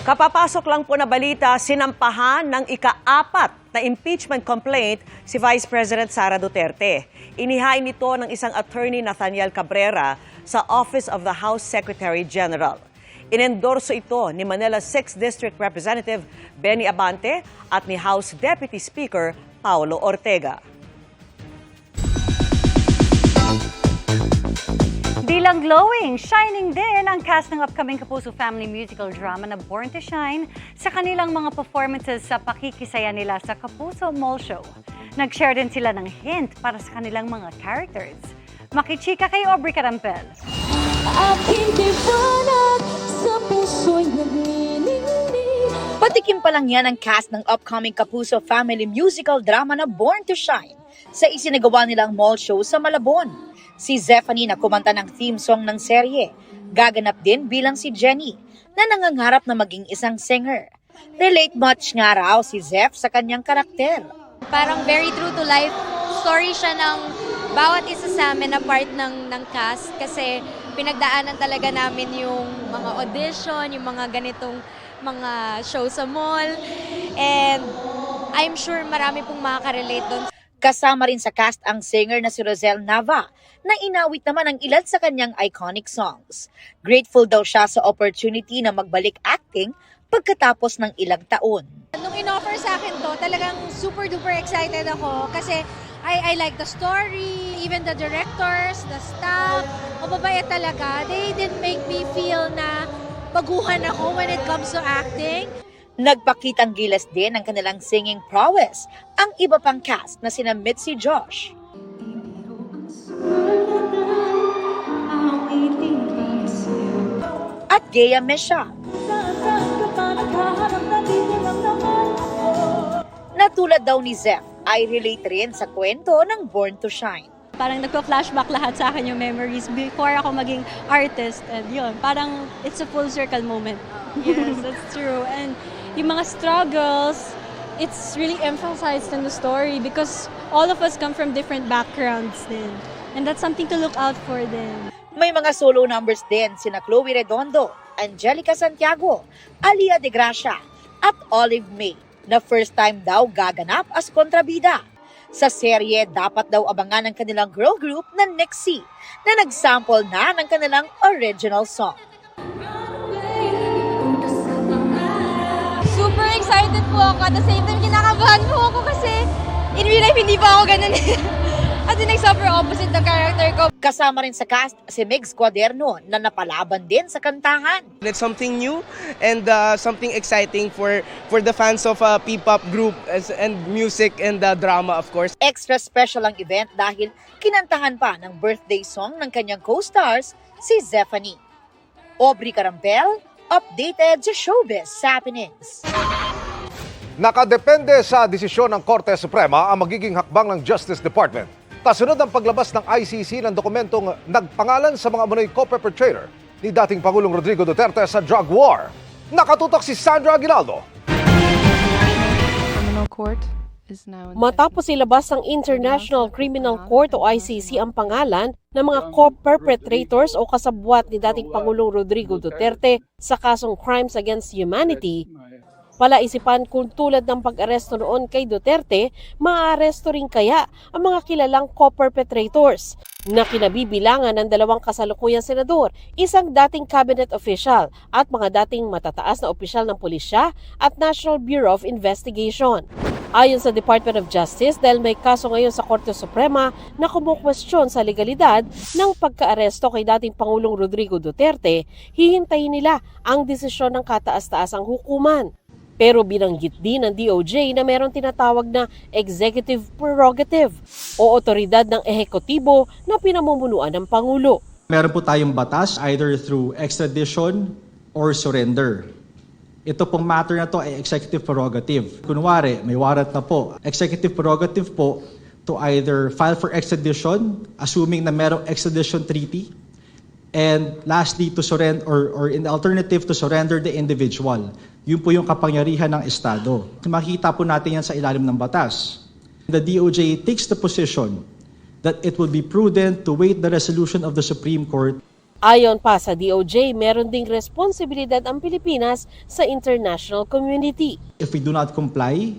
Kapapasok lang po na balita, sinampahan ng ika-4 na impeachment complaint si Vice President Sara Duterte. Inihain ito ng isang attorney Nathaniel Cabrera sa Office of the House Secretary General. Inendorso ito ni Manila 6th District Representative Benny Abante at ni House Deputy Speaker Paulo Ortega. Di lang glowing, shining din ang cast ng upcoming Kapuso Family musical drama na Born to Shine sa kanilang mga performances sa pakikisaya nila sa Kapuso Mall Show. Nag-share din sila ng hint para sa kanilang mga characters. Makichika kay Aubrey Carampel. Aking tiwanag sa puso'y nagniningning, Patikim pa lang yan ang cast ng upcoming Kapuso family musical drama na Born to Shine sa isinagawa nilang mall show sa Malabon. Si Zephanie na kumanta ng theme song ng serye, gaganap din bilang si Jenny na nangangarap na maging isang singer. Relate much nga raw si Zeph sa kanyang karakter. Parang very true to life story siya ng bawat isa sa amin na part ng cast kasi pinagdaanan talaga namin yung mga audition, yung mga ganitong mga show sa mall. And I'm sure marami pong makaka-relate doon. Kasama rin sa cast ang singer na si Rosel Nava na inawit naman ang ilan sa kanyang iconic songs. Grateful daw siya sa opportunity na magbalik acting pagkatapos ng ilang taon. Nung in-offer sa akin to, talagang super duper excited ako kasi I like the story, even the directors, the staff, mababait talaga. They didn't make me feel na baguhan ako when it comes to acting. Nagpakitang gilas din ang kanilang singing prowess ang iba pang cast na sina Mitzi Josh, at Gea Mesha. Na tulad daw ni Zeph, ay relate rin sa kwento ng Born to Shine. Parang nagko-flashback lahat sa akin yung memories before ako maging artist. And yun, parang it's a full circle moment. Yes, that's true. And yung mga struggles, it's really emphasized in the story because all of us come from different backgrounds din. And that's something to look out for din. May mga solo numbers din sina Chloe Redondo, Angelica Santiago, Alia de Gracia, at Olive May na first time daw gaganap as kontrabida. Sa serye, dapat daw abangan ang kanilang girl group na Nixie na nagsample na ng kanilang original song. Super excited po ako. At the same time, kinakabahan po ako kasi in real life, hindi pa ako ganun. At the next super opposite ng character ko. Kasama rin sa cast si Migs Cuaderno na napalaban din sa kantahan. It's something new and something exciting for the fans of P-pop group and music and drama, of course. Extra special ang event dahil kinantahan pa ng birthday song ng kanyang co-stars, si Zephanie. Aubrey Carampel, updated sa Showbiz Happenings. Nakadepende sa desisyon ng Korte Suprema ang magiging hakbang ng Justice Department. Kasunod ang paglabas ng ICC ng dokumentong nagpangalan sa mga umano'y co-perpetrator ni dating Pangulong Rodrigo Duterte sa drug war. Nakatutok si Sandra Aguinaldo. Matapos ilabas ng International Criminal Court o ICC ang pangalan ng mga co-perpetrators o kasabwat ni dating Pangulong Rodrigo Duterte sa kasong Crimes Against Humanity, palaisipan kung tulad ng pag-aresto noon kay Duterte, maaaresto rin kaya ang mga kilalang co-perpetrators na kinabibilangan ng dalawang kasalukuyang senador, isang dating cabinet official at mga dating matataas na opisyal ng pulisya at National Bureau of Investigation. Ayon sa Department of Justice, dahil may kaso ngayon sa Korte Suprema na kumukwestiyon sa legalidad ng pagkaaresto kay dating Pangulong Rodrigo Duterte, hihintayin nila ang desisyon ng kataas-taasang hukuman. Pero binanggit din ng DOJ na mayroong tinatawag na executive prerogative o otoridad ng ehekutibo na pinamumunuan ng Pangulo. Meron po tayong batas either through extradition or surrender. Ito pong matter na to ay executive prerogative. Kunwari, may warrant na po. Executive prerogative po to either file for extradition, assuming na merong extradition treaty, and lastly, to surrender or in the alternative to surrender the individual. Yun po yung kapangyarihan ng Estado. Makikita po natin yan sa ilalim ng batas. The DOJ takes the position that it would be prudent to wait the resolution of the Supreme Court. Ayon pa sa DOJ, meron ding responsibilidad ang Pilipinas sa international community. If we do not comply,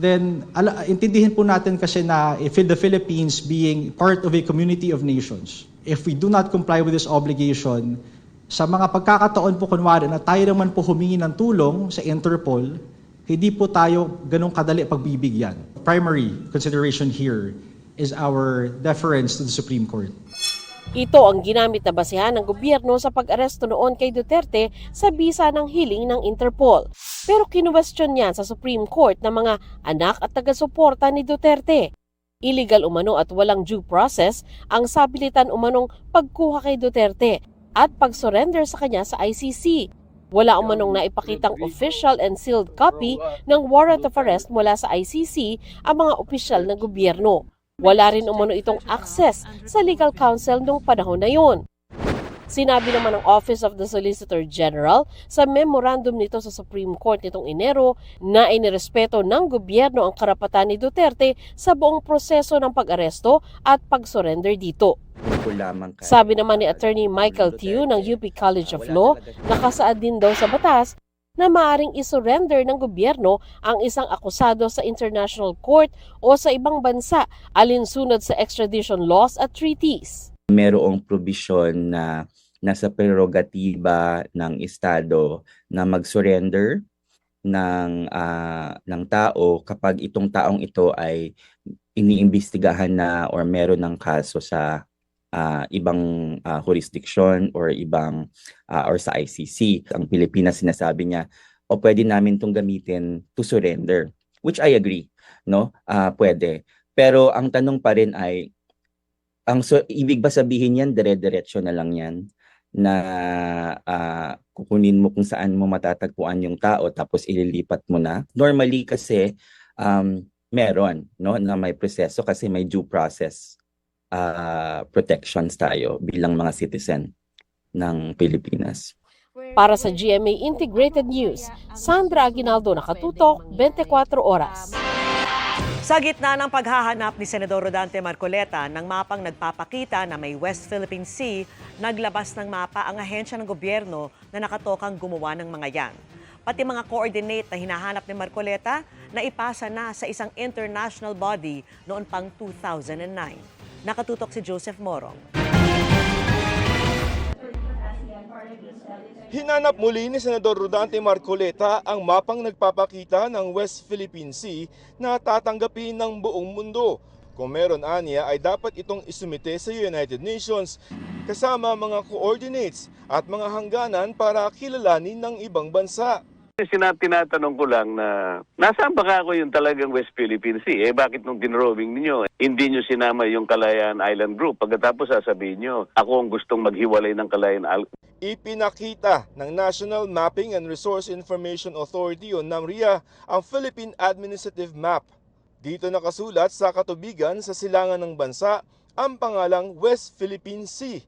then intindihin po natin kasi na if the Philippines being part of a community of nations, if we do not comply with this obligation, sa mga pagkakataon po kunwari na tayo naman po humingi ng tulong sa Interpol, hindi po tayo ganun kadali pagbibigyan. Primary consideration here is our deference to the Supreme Court. Ito ang ginamit na basehan ng gobyerno sa pag-aresto noon kay Duterte sa bisa ng hiling ng Interpol. Pero kinuwestiyon niyan sa Supreme Court ng mga anak at taga-suporta ni Duterte. Illegal umano at walang due process ang sabilitan umanong pagkuha kay Duterte at pag-surrender sa kanya sa ICC. Wala umanong naipakitang official and sealed copy ng warrant of arrest mula sa ICC ang mga opisyal ng gobyerno. Wala rin umano itong access sa legal counsel noong panahon na yun. Sinabi naman ng Office of the Solicitor General sa memorandum nito sa Supreme Court nitong Enero na inirespeto ng gobyerno ang karapatan ni Duterte sa buong proseso ng pag-aresto at pag-surrender dito. Sabi naman ni Attorney Michael Tiu ng UP College of Law, nakasaad din daw sa batas na maaaring isurrender ng gobyerno ang isang akusado sa international court o sa ibang bansa alinsunod sa extradition laws at treaties. Merong provision na nasa prerogatiba ng Estado na mag-surrender ng tao kapag itong taong ito ay iniimbestigahan na or meron ng kaso sa ibang jurisdiction or or sa ICC. Ang Pilipinas sinasabi niya, o pwede namin itong gamitin to surrender, which I agree, no? Pwede. Pero ang tanong pa rin ay, ibig ba sabihin yan, dire-diretso na lang yan, na kukunin mo kung saan mo matatagpuan yung tao tapos ililipat mo na? Normally kasi, meron, no, na may proseso kasi may due process protections tayo bilang mga citizen ng Pilipinas. Para sa GMA Integrated News, Sandra Aguinaldo, nakatutok, 24 oras. Sa gitna ng paghahanap ni Senador Rodante Marcoleta ng mapang nagpapakita na may West Philippine Sea, naglabas ng mapa ang ahensya ng gobyerno na nakatokang gumawa ng mga yan. Pati mga coordinate na hinahanap ni Marcoleta na ipasa na sa isang international body noon pang 2009. Nakatutok si Joseph Morong. Hinanap muli ni Senador Rodante Marcoleta ang mapang nagpapakita ng West Philippine Sea na tatanggapin ng buong mundo. Kung meron aniya ay dapat itong isumite sa United Nations kasama mga coordinates at mga hangganan para kilalanin ng ibang bansa. Tinatanong ko lang na nasaan ba ako yung talagang West Philippine Sea? Bakit nung dinrowing ninyo, hindi nyo sinama yung Kalayaan Island Group? Pagkatapos sasabihin nyo, ako ang gustong maghiwalay ng Kalayaan Island. Ipinakita ng National Mapping and Resource Information Authority o NAMRIA ang Philippine Administrative Map. Dito nakasulat sa katubigan sa silangan ng bansa ang pangalang West Philippine Sea.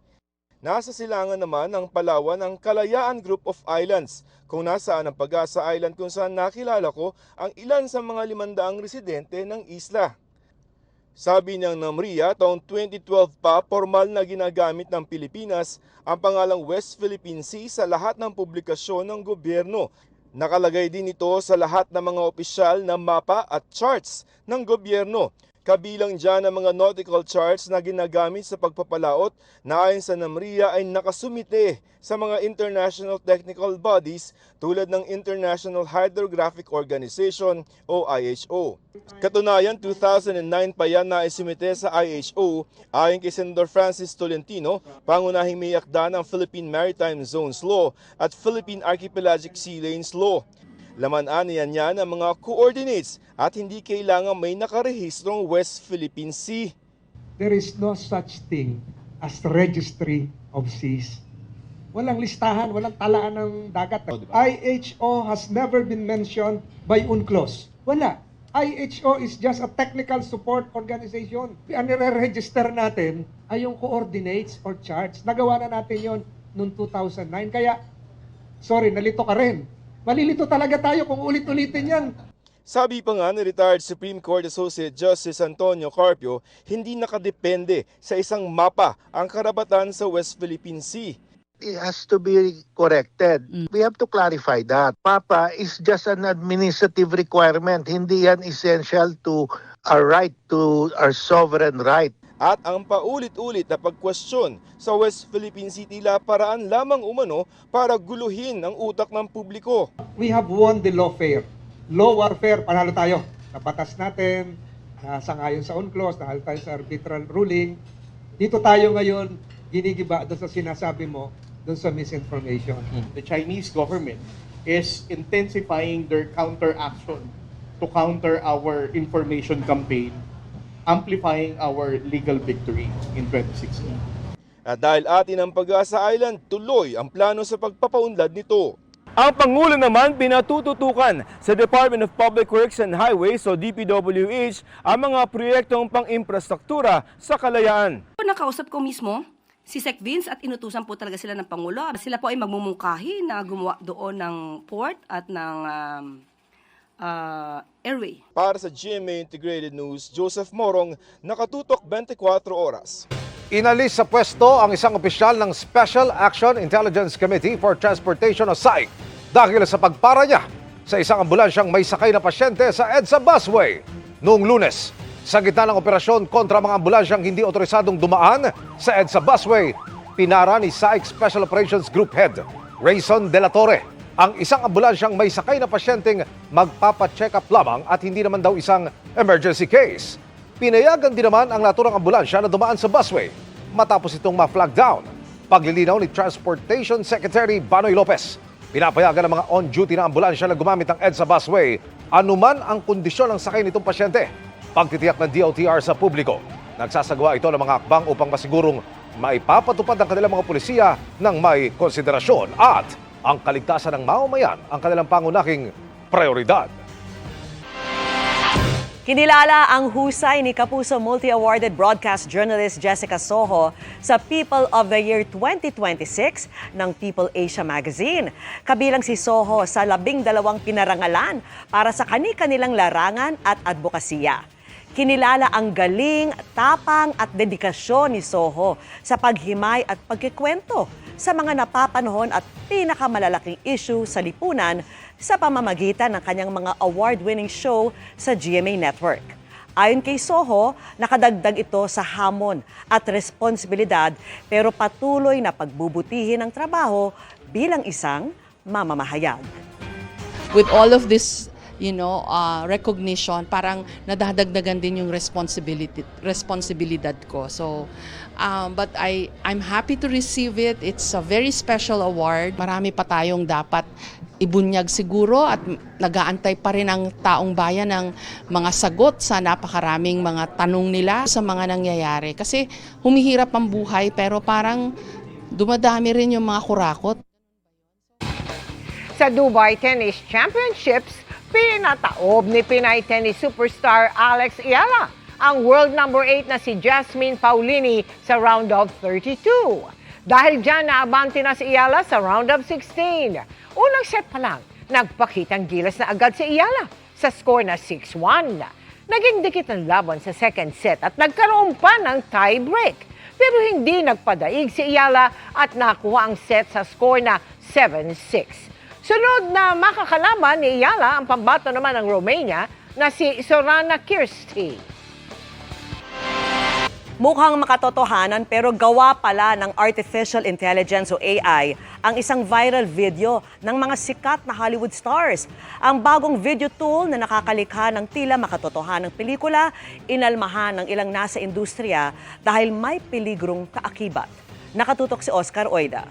Nasa silangan naman ng Palawan ang Kalayaan Group of Islands, kung nasaan ang Pag-asa Island kung saan nakilala ko ang ilan sa mga 500 residente ng isla. Sabi ng NAMRIA, taong 2012 pa formal na ginagamit ng Pilipinas ang pangalang West Philippine Sea sa lahat ng publikasyon ng gobyerno. Nakalagay din ito sa lahat ng mga opisyal na mapa at charts ng gobyerno. Kabilang dyan ang mga nautical charts na ginagamit sa pagpapalaot na ayon sa NAMRIA ay nakasumite sa mga international technical bodies tulad ng International Hydrographic Organization o IHO. Katunayan, 2009 pa yan na isumite sa IHO ayon kay Senator Francis Tolentino, pangunahing may akda ng Philippine Maritime Zones Law at Philippine Archipelagic Sea Lanes Law. Laman-aniyan niya ng mga coordinates at hindi kailangan may nakarehistrong West Philippine Sea. There is no such thing as registry of seas. Walang listahan, walang talaan ng dagat. IHO has never been mentioned by UNCLOS. Wala. IHO is just a technical support organization. Ang nire-register natin ay yung coordinates or charts. Nagawa na natin yon noong 2009. Kaya, sorry, nalito ka rin. Malilito talaga tayo kung ulit-ulitin yan. Sabi pa nga ni retired Supreme Court Associate Justice Antonio Carpio, hindi nakadepende sa isang mapa ang karapatan sa West Philippine Sea. It has to be corrected. We have to clarify that. Mapa is just an administrative requirement. Hindi yan essential to our right, to our sovereign right. At ang paulit-ulit na pagkwestiyon sa West Philippine Sea tila paraan lamang umano para guluhin ang utak ng publiko. We have won the lawfare. Law warfare, panalo tayo. Nabatas natin, sangayon sa UNCLOS, dahil tayo sa arbitral ruling. Dito tayo ngayon, ginigiba doon sa sinasabi mo, doon sa misinformation. The Chinese government is intensifying their counteraction to counter our information campaign, amplifying our legal victory in 2016. At dahil atin ang Pag-asa Island, tuloy ang plano sa pagpapaunlad nito. Ang Pangulo naman pinatututukan sa Department of Public Works and Highways o DPWH ang mga proyektong pang-infrastruktura sa Kalayaan. Nakausap ko mismo si Sec Vince at inutusan po talaga sila ng Pangulo. Sila po ay magmumungkahi na gumawa doon ng port at ng airway. Para sa GMA Integrated News, Joseph Morong, nakatutok 24 oras. Inalis sa pwesto ang isang opisyal ng Special Action Intelligence Committee for Transportation o SAIC dahil sa pagpara niya sa isang ambulansyang may sakay na pasyente sa EDSA busway noong Lunes. Sa gitna ng operasyon kontra mga ambulansyang hindi otorisadong dumaan sa EDSA busway, pinara ni SAIC Special Operations Group Head Rayson De La Torre ang isang ambulansyang may sakay na pasyenteng magpapacheck up lamang at hindi naman daw isang emergency case. Pinayagan din naman ang naturang ambulansya na dumaan sa busway matapos itong ma-flag down. Paglilinaw ni Transportation Secretary Banoy Lopez, pinapayagan ng mga on-duty na ambulansya na gumamit ng EDSA busway anuman ang kondisyon ng sakay nitong pasyente. Pagtitiyak ng DOTR sa publiko, nagsasagawa ito ng mga akbang upang masigurong maipapatupad ang kanilang mga pulisya ng may konsiderasyon at ang kaligtasan ng mamamayan ang kanilang pangunahing prioridad. Kinilala ang husay ni Kapuso multi-awarded broadcast journalist Jessica Soho sa People of the Year 2026 ng People Asia Magazine. Kabilang si Soho sa 12 pinarangalan para sa kani-kanilang larangan at advokasya. Kinilala ang galing, tapang at dedikasyon ni Soho sa paghimay at pagkikwento sa mga napapanahon at pinakamalalaking issue sa lipunan sa pamamagitan ng kanyang mga award-winning show sa GMA Network. Ayon kay Soho, nakadagdag ito sa hamon at responsibilidad pero patuloy na pagbubutihin ang trabaho bilang isang mamamahayag. With all of this, recognition, parang nadadagdagan din yung responsibilidad ko. So, but I'm happy to receive it. It's a very special award. Marami pa tayong dapat ibunyag siguro at nag-aantay pa rin ang taong bayan ng mga sagot sa napakaraming mga tanong nila sa mga nangyayari. Kasi humihirap ang buhay pero parang dumadami rin yung mga kurakot. Sa Dubai Tennis Championships, pinataob ni Pinay tennis superstar Alex Ayala ang world number 8 na si Jasmine Paolini sa round of 32. Dahil dyan, naabante na si Ayala sa round of 16. Unang set pa lang, nagpakitang gilas na agad si Ayala sa score na 6-1. Naging dikit ang laban sa second set at nagkaroon pa ng tie break. Pero hindi nagpadaig si Ayala at nakuha ang set sa score na 7-6. Sunod na makakalaban ni Ayala ang pambato naman ng Romania na si Sorana Kirsty. Mukhang makatotohanan pero gawa pala ng artificial intelligence o AI ang isang viral video ng mga sikat na Hollywood stars. Ang bagong video tool na nakakalikha ng tila makatotohanang pelikula, inalmahan ng ilang nasa industriya dahil may peligrong kaakibat. Nakatutok si Oscar Oida.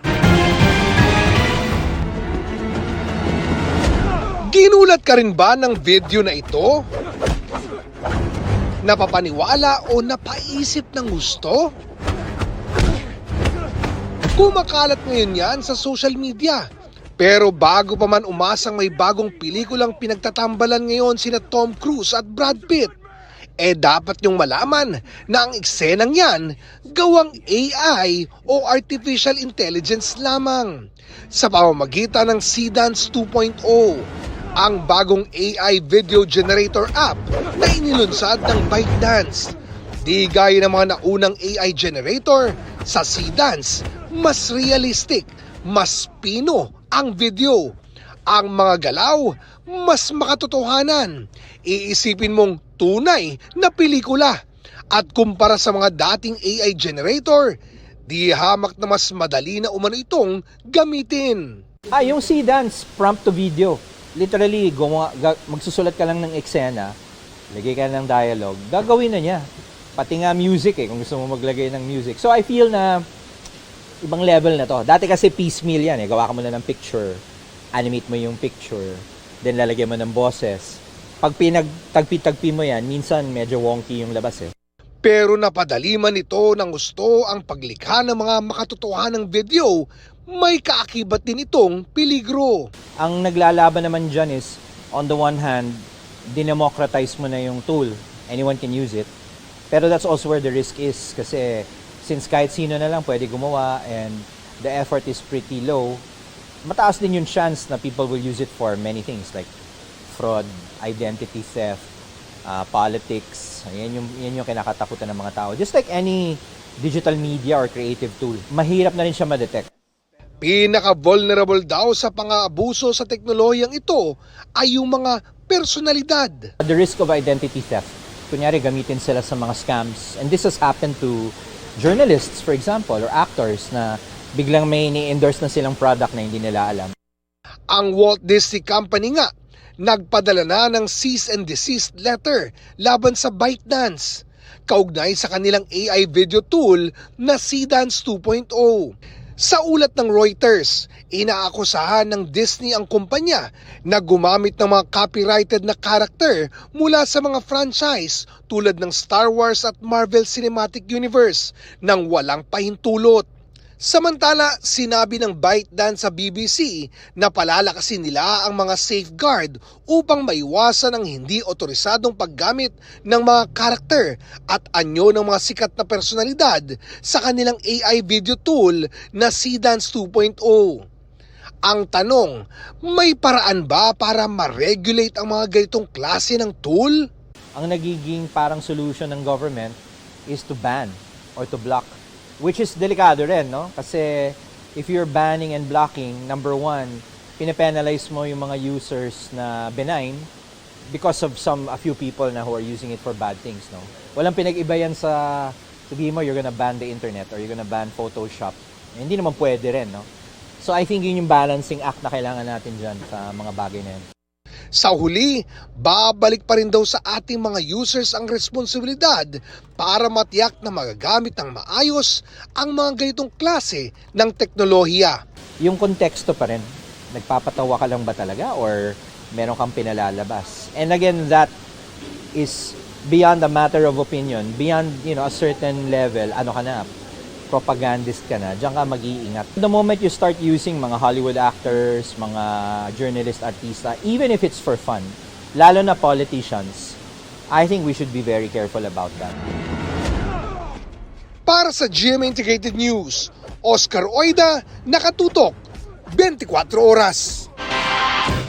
Ginulat ka rin ba ng video na ito? Napapaniwala o napaisip ng gusto? Kumakalat ngayon yan sa social media. Pero bago pa man umasang may bagong pelikulang pinagtatambalan ngayon sina Tom Cruise at Brad Pitt, dapat niyong malaman na ang eksenang yan gawang AI o Artificial Intelligence lamang sa pamamagitan ng C-Dance 2.0. Ang bagong AI video generator app na inilunsad ng ByteDance. Di gaya ng mga naunang AI generator, sa C-Dance, mas realistic, mas pino ang video. Ang mga galaw, mas makatotohanan. Iisipin mong tunay na pelikula. At kumpara sa mga dating AI generator, di hamak na mas madali na umano itong gamitin. Yung C-Dance prompt to video. Literally, magsusulat ka lang ng eksena, lagay ka ng dialogue, gagawin na niya. Pati nga music kung gusto mo maglagay ng music. So I feel na ibang level na to. Dati kasi piecemeal yan gawa ka muna ng picture, animate mo yung picture, then lalagyan mo ng boses. Pag pinagtagpi-tagpi mo yan, minsan medyo wonky yung labas Pero napadali man ito ng gusto ang paglikha ng mga makatotohanang video, may kaakibat din itong peligro. Ang naglalaban naman dyan is, on the one hand, dinemocratize mo na yung tool. Anyone can use it. Pero that's also where the risk is. Kasi since kahit sino na lang pwede gumawa and the effort is pretty low, mataas din yung chance na people will use it for many things like fraud, identity theft, politics. Yan yung kinakatakutan ng mga tao. Just like any digital media or creative tool, mahirap na rin siya ma-detect. Pinaka-vulnerable daw sa pang-aabuso sa teknolohiyang ito ay yung mga personalidad. The risk of identity theft. Kunyari gamitin sila sa mga scams. And this has happened to journalists, for example, or actors na biglang may ni-endorse na silang product na hindi nila alam. Ang Walt Disney Company nga, nagpadala na ng cease and desist letter laban sa ByteDance, kaugnay sa kanilang AI video tool na C-Dance 2.0. Sa ulat ng Reuters, inaakusahan ng Disney ang kumpanya na gumamit ng mga copyrighted na karakter mula sa mga franchise tulad ng Star Wars at Marvel Cinematic Universe nang walang pahintulot. Samantala, sinabi ng ByteDance sa BBC na palalakasin nila ang mga safeguard upang maiwasan ang hindi otorisadong paggamit ng mga karakter at anyo ng mga sikat na personalidad sa kanilang AI video tool na C-Dance 2.0. Ang tanong, may paraan ba para ma-regulate ang mga ganitong klase ng tool? Ang nagiging parang solution ng government is to ban or to block. Which is delikado rin, no? Kasi if you're banning and blocking, number one, pinapenalize mo yung mga users na benign because of a few people na who are using it for bad things, no? Walang pinag-iba yan sa sabihin mo you're gonna ban the internet or you're gonna ban Photoshop. Hindi naman pwede rin, no? So I think yun yung balancing act na kailangan natin dyan sa mga bagay na yan. Sa huli, babalik pa rin daw sa ating mga users ang responsibilidad para matiyak na magagamit ng maayos ang mga ganitong klase ng teknolohiya. Yung konteksto pa rin, nagpapatawa ka lang ba talaga or meron kang pinalalabas? And again, that is beyond a matter of opinion, beyond a certain level, ano ka na, propagandist ka na, diyan ka mag-iingat. The moment you start using mga Hollywood actors, mga journalist, artista, even if it's for fun, lalo na politicians, I think we should be very careful about that. Para sa GMA Integrated News, Oscar Oida, nakatutok, 24 oras.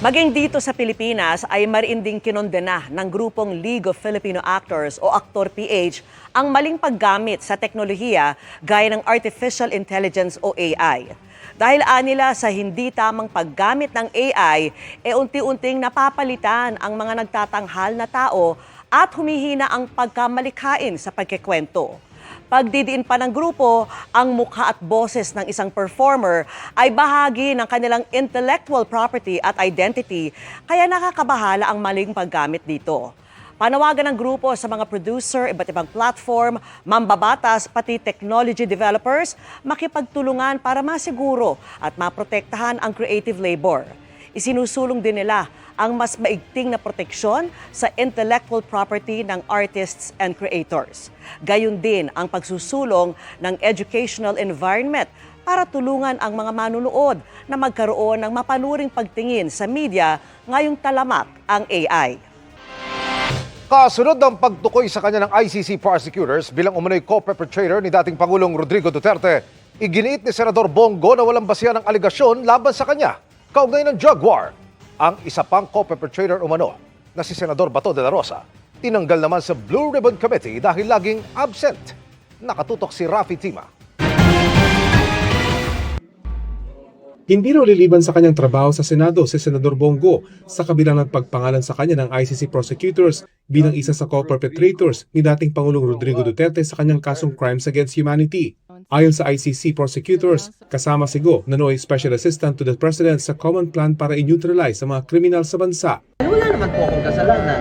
Maging dito sa Pilipinas ay mariinding kinondena ng grupong League of Filipino Actors o Actor PH ang maling paggamit sa teknolohiya gaya ng Artificial Intelligence o AI. Dahil anila sa hindi tamang paggamit ng AI, unti-unting napapalitan ang mga nagtatanghal na tao at humihina ang pagkamalikhain sa pagkikwento. Pagdidiin pa ng grupo, ang mukha at boses ng isang performer ay bahagi ng kanilang intellectual property at identity, kaya nakakabahala ang maling paggamit dito. Panawagan ng grupo sa mga producer, iba't ibang platform, mambabatas, pati technology developers, makipagtulungan para masiguro at maprotektahan ang creative labor. Isinusulong din nila ang mas maigting na proteksyon sa intellectual property ng artists and creators. Gayon din ang pagsusulong ng educational environment para tulungan ang mga manunood na magkaroon ng mapanuring pagtingin sa media ngayong talamak ang AI. Kasunod ng pagtukoy sa kanya ng ICC prosecutors bilang umano'y co-perpetrator ni dating Pangulong Rodrigo Duterte, iginiit ni Senador Bongo na walang basihan ng aligasyon laban sa kanya kaugnay ng drug war. Ang isa pang co-perpetrator umano na si Senador Bato de la Rosa, tinanggal naman sa Blue Ribbon Committee dahil laging absent. Nakatutok si Rafi Tima. Hindi raw liliban sa kanyang trabaho sa Senado si Senador Bongo sa kabilang ng pagpangalan sa kanya ng ICC prosecutors bilang isa sa co-perpetrators ni dating Pangulong Rodrigo Duterte sa kanyang kasong Crimes Against Humanity. Ayon sa ICC prosecutors, kasama si Go na nooy Special Assistant to the President sa Common Plan para i-neutralize ang mga kriminal sa bansa. Wala naman po akong kasalanan.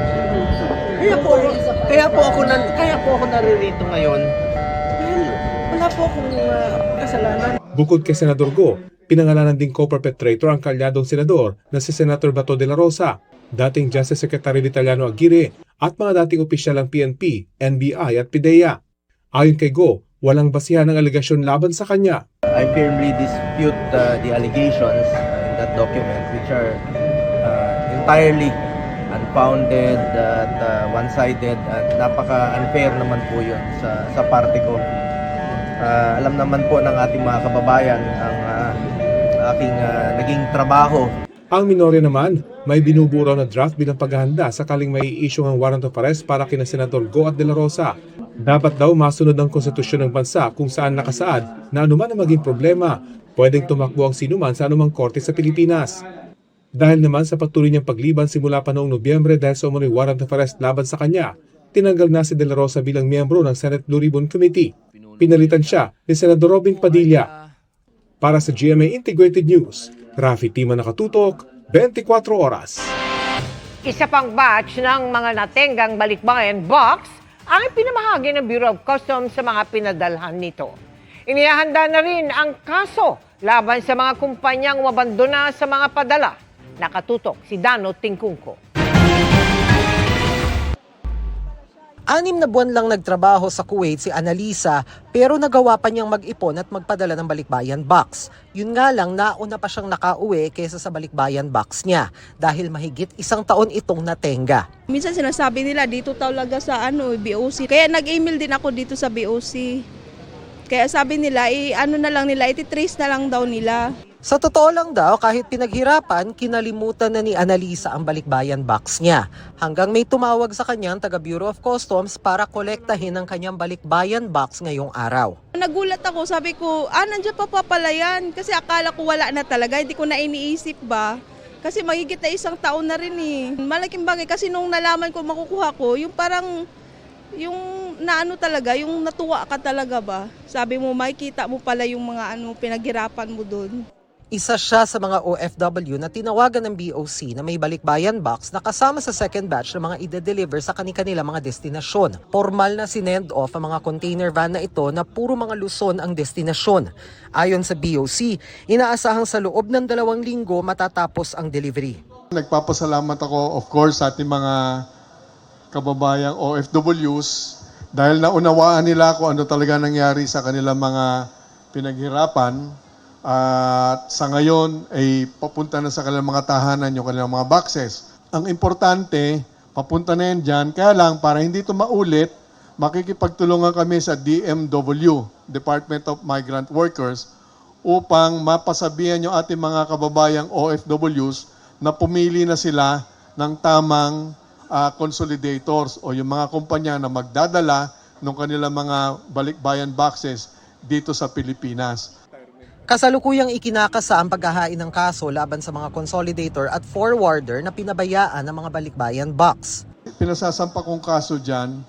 Kaya po ako naririto ngayon. Well, wala po akong kasalanan. Bukod kay Senador Go, pinangalanan ding co-perpetrator ang kalyadong senador na si Senator Bato de la Rosa, dating Justice Secretary Vitaliano Aguirre at mga dating opisyal ng PNP, NBI at PIDEA. Ayon kay Go, walang basihan ng aligasyon laban sa kanya. I firmly dispute the allegations in that document, which are entirely unfounded at one-sided at napaka-unfair naman po yun sa parte ko. Alam naman po ng ating mga kababayan ang aking naging trabaho. Ang minorya naman, may binubuo raw na draft bilang paghahanda sakaling may i-issue ng warrant of arrest para kina Senador Go at De La Rosa. Dapat daw masunod ang konstitusyon ng bansa kung saan nakasaad na anuman ang maging problema, pwedeng tumakbo ang sinuman sa anumang korte sa Pilipinas. Dahil naman sa patuloy niyang pagliban simula pa noong Nobyembre dahil sa umano'y warrant of arrest laban sa kanya, tinanggal na si De La Rosa bilang miyembro ng Senate Blue Ribbon Committee. Pinalitan siya ni Senador Robin Padilla. Para sa GMA Integrated News, Rafi Tima Nakatutok, 24 Oras. Isa pang batch ng mga natenggang balikbayan box ang ipinamahagi ng Bureau of Customs sa mga pinadalhan nito. Inihahanda na rin ang kaso laban sa mga kumpanyang umabandona sa mga padala. Nakatutok si Dano Tingkungko. 6 na buwan lang nagtrabaho sa Kuwait si Annalisa pero nagawa pa niyang mag-ipon at magpadala ng balikbayan box. Yun nga lang, nauna pa siyang nakauwi kaysa sa balikbayan box niya dahil mahigit 1 taon itong natenga. Minsan sinasabi nila dito talaga sa BOC. Kaya nag-email din ako dito sa BOC. Kaya sabi nila, iti-trace na lang daw nila. Sa totoo lang daw, kahit pinaghirapan, kinalimutan na ni Annalisa ang balikbayan box niya. Hanggang may tumawag sa kanyang taga Bureau of Customs para kolektahin ang kanyang balikbayan box ngayong araw. Nagulat ako, sabi ko, nandiyan pa pala yan. Kasi akala ko wala na talaga, hindi ko na iniisip ba. Kasi mahigit na 1 taon na rin eh. Malaking bagay kasi nung nalaman ko makukuha ko, yung parang, yung talaga, yung natuwa ka talaga ba. Sabi mo, makikita mo pala yung mga pinaghirapan mo doon. Isa siya sa mga OFW na tinawagan ng BOC na may balikbayan box na kasama sa second batch ng mga ide-deliver sa kani-kanila mga destinasyon. Formal na sinend off ang mga container van na ito na puro mga Luzon ang destinasyon. Ayon sa BOC, inaasahang sa loob ng 2 linggo matatapos ang delivery. Nagpapasalamat ako of course sa ating mga kababayang OFWs dahil naunawaan nila kung ano talaga nangyari sa kanilang mga pinaghirapan. At sa ngayon ay papunta na sa kanilang mga tahanan yung kanilang mga boxes. Ang importante, papunta na yan dyan. Kaya lang, para hindi ito maulit, makikipagtulungan kami sa DMW, Department of Migrant Workers, upang mapasabihan yung ating mga kababayang OFWs na pumili na sila ng tamang consolidators o yung mga kumpanya na magdadala ng kanilang mga balikbayan boxes dito sa Pilipinas. Kasalukuyang ikinakasa ang paghahain ng kaso laban sa mga consolidator at forwarder na pinabayaan ng mga balikbayan box. Pinasasampa kong kaso dyan,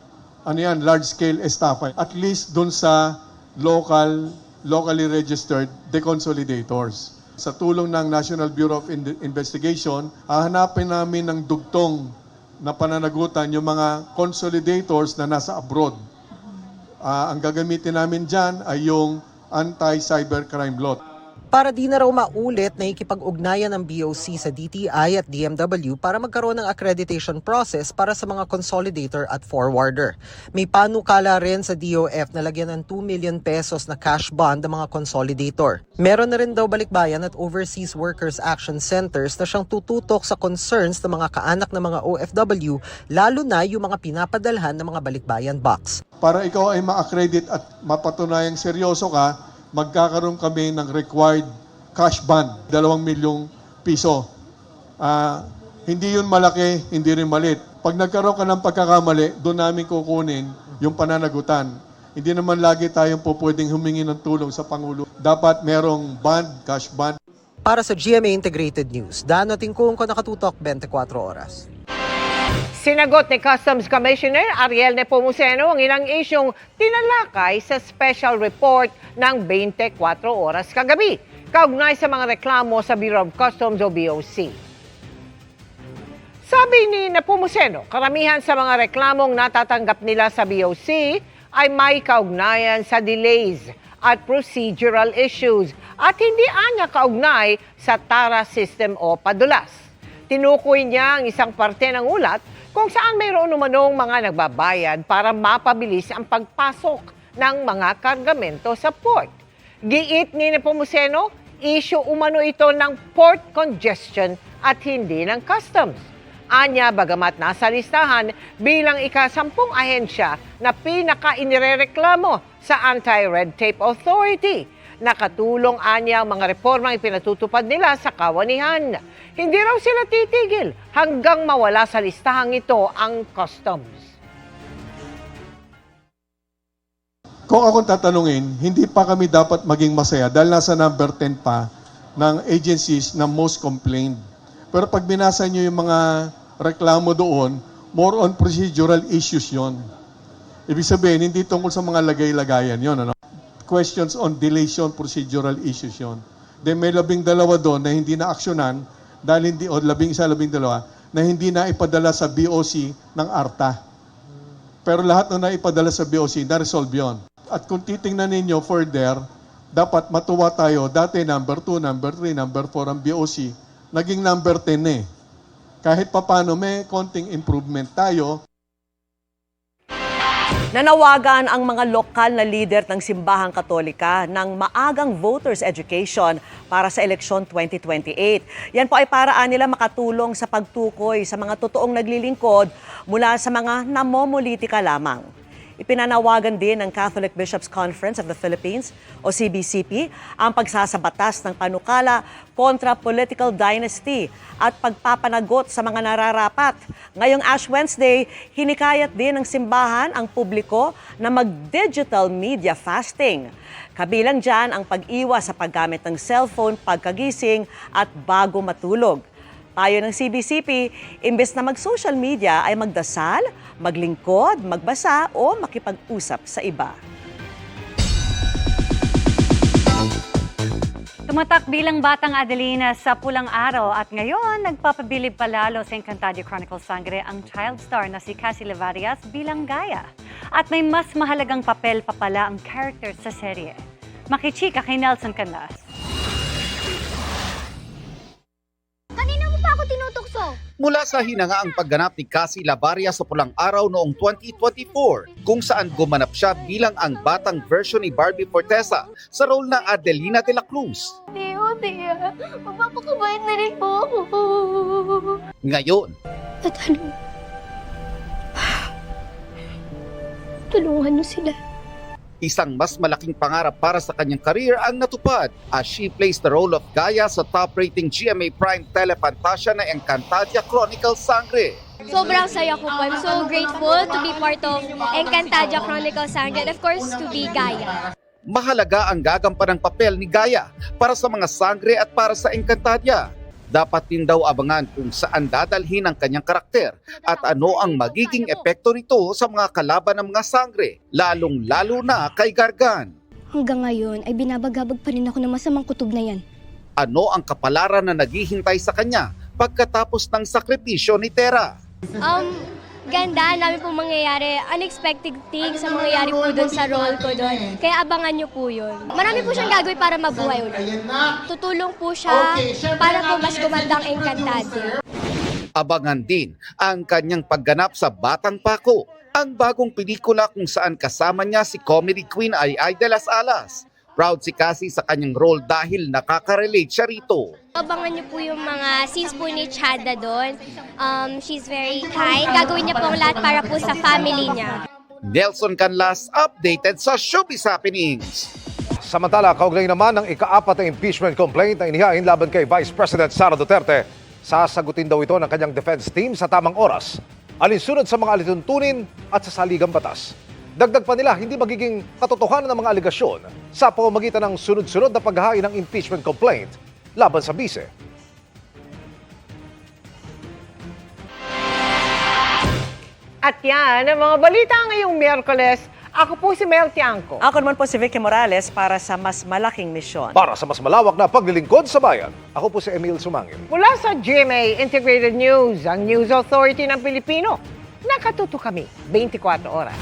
large-scale estafa. At least dun sa locally registered deconsolidators. Sa tulong ng National Bureau of Investigation, hahanapin namin ng dugtong na pananagutan yung mga consolidators na nasa abroad. Ang gagamitin namin dyan ay yung anti-cybercrime law. Para di na raw maulit na ikipag-ugnayan ng BOC sa DTI at DMW para magkaroon ng accreditation process para sa mga consolidator at forwarder. May panukala rin sa DOF na lagyan ng 2 million pesos na cash bond ang mga consolidator. Meron na rin daw balikbayan at Overseas Workers Action Centers na siyang tututok sa concerns ng mga kaanak ng mga OFW, lalo na yung mga pinapadalhan ng mga balikbayan box. Para ikaw ay ma-accredit at mapatunayang seryoso ka, magkakaroon kami ng required cash bond, 2 milyong piso. Hindi yun malaki, hindi rin maliit. Pag nagkaroon ka ng pagkakamali, doon namin kukunin yung pananagutan. Hindi naman lagi tayong pwedeng humingi ng tulong sa Pangulo. Dapat merong bond, cash bond. Para sa GMA Integrated News, Dano Tingkungko, Nakatutok, 24 Oras. Sinagot ni Customs Commissioner Ariel Nepomuceno ang ilang isyong tinalakay sa special report ng 24 Oras kagabi, kaugnay sa mga reklamo sa Bureau of Customs o BOC. Sabi ni Nepomuceno, karamihan sa mga reklamong natatanggap nila sa BOC ay may kaugnayan sa delays at procedural issues at hindi anya kaugnay sa TARA system o padulas. Tinukoy niya ang isang parte ng ulat kung saan mayroon umanong mga nagbabayad para mapabilis ang pagpasok ng mga kargamento sa port. Giit ni Nepomuceno, issue umano ito ng port congestion at hindi ng customs. Anya, bagamat nasa listahan bilang ika-10 ahensya na pinaka-inirereklamo sa Anti-Red Tape Authority. Nakatulong anya ang mga reformang ipinatutupad nila sa kawanihan. Hindi raw sila titigil hanggang mawala sa listahang ito ang customs. Kung akong tatanungin, hindi pa kami dapat maging masaya dahil nasa number 10 pa ng agencies na most complained. Pero pag binasa nyo yung mga reklamo doon, more on procedural issues yon. Ibig sabihin, hindi tungkol sa mga lagay-lagayan yon. Ano? Questions on deletion, procedural issues yon. Then may 12 doon na hindi na aksyonan dahil hindi, o 11, 12 na hindi na ipadala sa BOC ng ARTA. Pero lahat na naipadala sa BOC, na-resolve yon. At kung titingnan ninyo further, dapat matuwa tayo. Dati number 2, number 3, number 4 ang BOC. Naging number 10 eh. Kahit papano may konting improvement tayo. Nanawagan ang mga lokal na leader ng Simbahang Katolika ng maagang voters education para sa eleksyon 2028. Yan po ay paraan nila makatulong sa pagtukoy sa mga totoong naglilingkod mula sa mga namomolitika lamang. Ipinanawagan din ng Catholic Bishops Conference of the Philippines o CBCP ang pagsasabatas ng panukala kontra political dynasty at pagpapanagot sa mga nararapat. Ngayong Ash Wednesday, hinikayat din ng simbahan ang publiko na mag-digital media fasting. Kabilang dyan ang pag-iwas sa paggamit ng cellphone pagkagising at bago matulog. Payo ng CBCP, imbes na mag-social media ay magdasal, maglingkod, magbasa o makipag-usap sa iba. Tumatak bilang batang Adelina sa pulang araw at ngayon nagpapabilib palalo sa Encantadia Chronicles Sangre ang child star na si Cassie Levarias bilang Gaia. At may mas mahalagang papel pa pala ang character sa serye. Makichika kay Nelson Canlas. Mula sa hinangaang pagganap ni Cassie Levarias sa Pulang Araw noong 2024, kung saan gumanap siya bilang ang batang version ni Barbie Fortesa sa role na Adelina de la Cruz. Tia, mapapakabait na rin po ako. Ngayon, tulungan niyo sila. isang mas malaking pangarap para sa kanyang career ang natupad as she plays the role of Gaia sa top-rating GMA Prime telefantasya na Encantadia Chronicles Sangre. Sobrang saya ko po. I'm so grateful to be part of Encantadia Chronicles Sangre and of course to be Gaia. Mahalaga ang gagampanang papel ni Gaia para sa mga Sangre at para sa Encantadia. Dapat din daw abangan kung saan dadalhin ang kanyang karakter at ano ang magiging epekto nito sa mga kalaban ng mga Sangre, lalong-lalo na kay Gargan. Hanggang ngayon ay binabagabag pa rin ako ng masamang kutob na yan. Ano ang kapalaran na naghihintay sa kanya pagkatapos ng sakripisyo ni Terra? Ganda, namin pong mangyayari. Unexpected things ang mangyayari po doon sa role ko doon. Kaya abangan nyo po yun. Marami po siyang gagawin para mabuhay ulit. Tutulong po siya para po mas gumandang Encantadia. Abangan din ang kanyang pagganap sa Batang Paco, ang bagong pelikula kung saan kasama niya si comedy queen Ay de las Alas. Proud si Cassie sa kanyang role dahil nakaka-relate siya rito. Abangan niyo po yung mga scenes po ni Chada doon. She's very kind. Gagawin niya po ang lahat para po sa family niya. Nelson Canlas, updated sa Showbiz Happenings. Samantala, kaugnay naman ng ika-4 na impeachment complaint na inihain laban kay Vice President Sara Duterte. Sasagutin daw ito ng kanyang defense team sa tamang oras. Alinsunod sa mga alituntunin at sa saligang batas. Dagdag pa nila, hindi magiging katotohanan ng mga aligasyon sa pamamagitan ng sunod-sunod na paghahain ng impeachment complaint laban sa bise. At yan ang mga balita ngayong Miyerkules. Ako po si Mel Tiangco. Ako naman po si Vicky Morales para sa mas malaking misyon. Para sa mas malawak na paglilingkod sa bayan, ako po si Emil Sumangil. Mula sa GMA Integrated News, ang News Authority ng Pilipino. Nakatuto kami 24 oras.